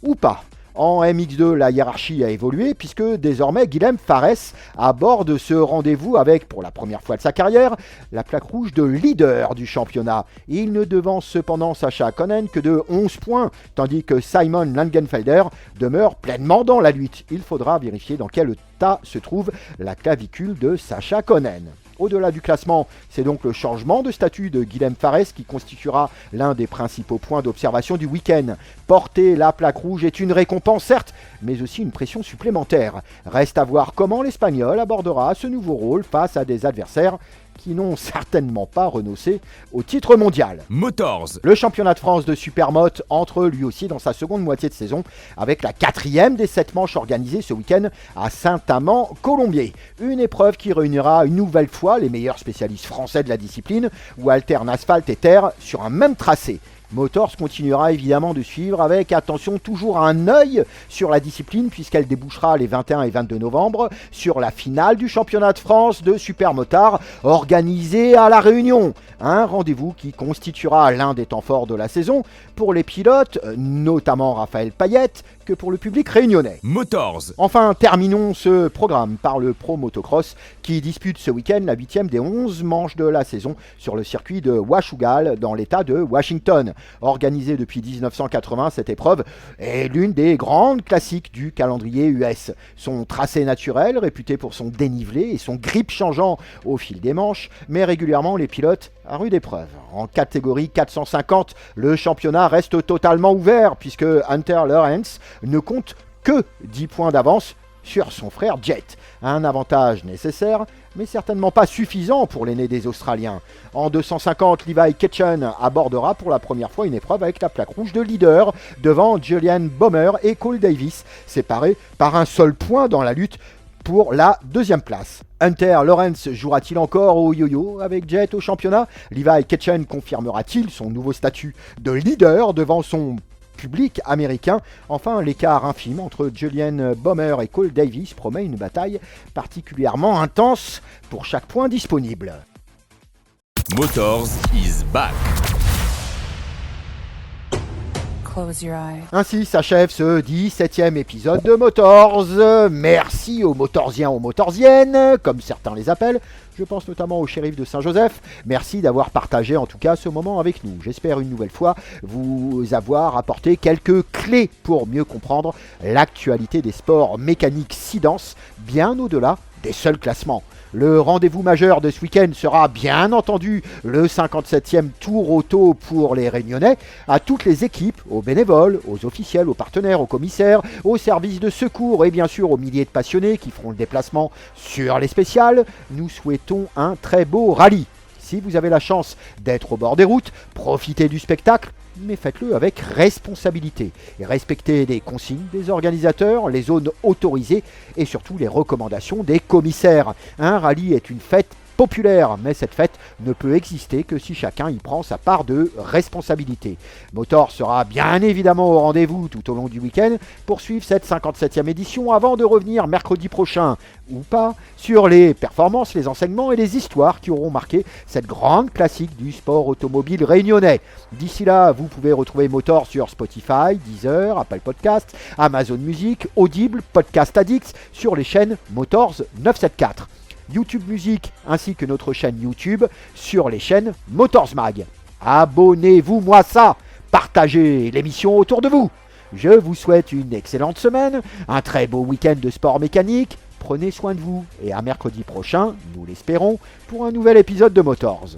ou pas. En MX2, la hiérarchie a évolué puisque désormais Guilhem Fares aborde ce rendez-vous avec, pour la première fois de sa carrière, la plaque rouge de leader du championnat. Il ne devance cependant Sacha Konen que de 11 points, tandis que Simon Langenfelder demeure pleinement dans la lutte. Il faudra vérifier dans quel état se trouve la clavicule de Sacha Konen. Au-delà du classement, c'est donc le changement de statut de Guilhem Fares qui constituera l'un des principaux points d'observation du week-end. Porter la plaque rouge est une récompense certes, mais aussi une pression supplémentaire. Reste à voir comment l'Espagnol abordera ce nouveau rôle face à des adversaires qui n'ont certainement pas renoncé au titre mondial. Motors. Le championnat de France de Supermoto entre lui aussi dans sa seconde moitié de saison avec la 4e des 7 manches organisées ce week-end à Saint-Amand-Colombier. Une épreuve qui réunira une nouvelle fois les meilleurs spécialistes français de la discipline où alternent asphalte et terre sur un même tracé. Motors continuera évidemment de suivre avec attention toujours un œil sur la discipline puisqu'elle débouchera les 21 et 22 novembre sur la finale du championnat de France de Supermotard organisé à La Réunion. Un rendez-vous qui constituera l'un des temps forts de la saison pour les pilotes, notamment Raphaël Payette, que pour le public réunionnais. Motors. Enfin, terminons ce programme par le Pro Motocross qui dispute ce week-end la 8e des 11 manches de la saison sur le circuit de Washougal dans l'état de Washington. Organisée depuis 1980, cette épreuve est l'une des grandes classiques du calendrier US. Son tracé naturel, réputé pour son dénivelé et son grip changeant au fil des manches, met régulièrement les pilotes à rude épreuve. En catégorie 450, le championnat reste totalement ouvert puisque Hunter Lawrence ne compte que 10 points d'avance sur son frère Jet. Un avantage nécessaire, mais certainement pas suffisant pour l'aîné des Australiens. En 250, Levi Ketchen abordera pour la première fois une épreuve avec la plaque rouge de leader devant Julian Bomer et Cole Davis, séparés par un seul point dans la lutte pour la 2e place. Hunter Lawrence jouera-t-il encore au yo-yo avec Jet au championnat? Levi Ketchen confirmera-t-il son nouveau statut de leader devant son public américain. Enfin, l'écart infime entre Julian Bomer et Cole Davis promet une bataille particulièrement intense pour chaque point disponible. Motors is back. Close your eyes. Ainsi s'achève ce 17e épisode de Motors. Merci aux motorsiens, aux motorsiennes, comme certains les appellent. Je pense notamment au shérif de Saint-Joseph. Merci d'avoir partagé en tout cas ce moment avec nous. J'espère une nouvelle fois vous avoir apporté quelques clés pour mieux comprendre l'actualité des sports mécaniques si dense, bien au-delà des seuls classements. Le rendez-vous majeur de ce week-end sera bien entendu le 57e Tour Auto pour les Réunionnais. À toutes les équipes, aux bénévoles, aux officiels, aux partenaires, aux commissaires, aux services de secours et bien sûr aux milliers de passionnés qui feront le déplacement sur les spéciales, nous souhaitons un très beau rallye. Si vous avez la chance d'être au bord des routes, profitez du spectacle, mais faites-le avec responsabilité et respectez les consignes des organisateurs, les zones autorisées et surtout les recommandations des commissaires. Un rallye est une fête populaire, mais cette fête ne peut exister que si chacun y prend sa part de responsabilité. Motor sera bien évidemment au rendez-vous tout au long du week-end pour suivre cette 57e édition avant de revenir mercredi prochain, ou pas, sur les performances, les enseignements et les histoires qui auront marqué cette grande classique du sport automobile réunionnais. D'ici là, vous pouvez retrouver Motor sur Spotify, Deezer, Apple Podcasts, Amazon Music, Audible, Podcast Addicts, sur les chaînes Motors 974. YouTube Music ainsi que notre chaîne YouTube sur les chaînes Motors Mag. Abonnez-vous, moi ça, partagez l'émission autour de vous. Je vous souhaite une excellente semaine, un très beau week-end de sport mécanique, prenez soin de vous et à mercredi prochain, nous l'espérons, pour un nouvel épisode de Motors.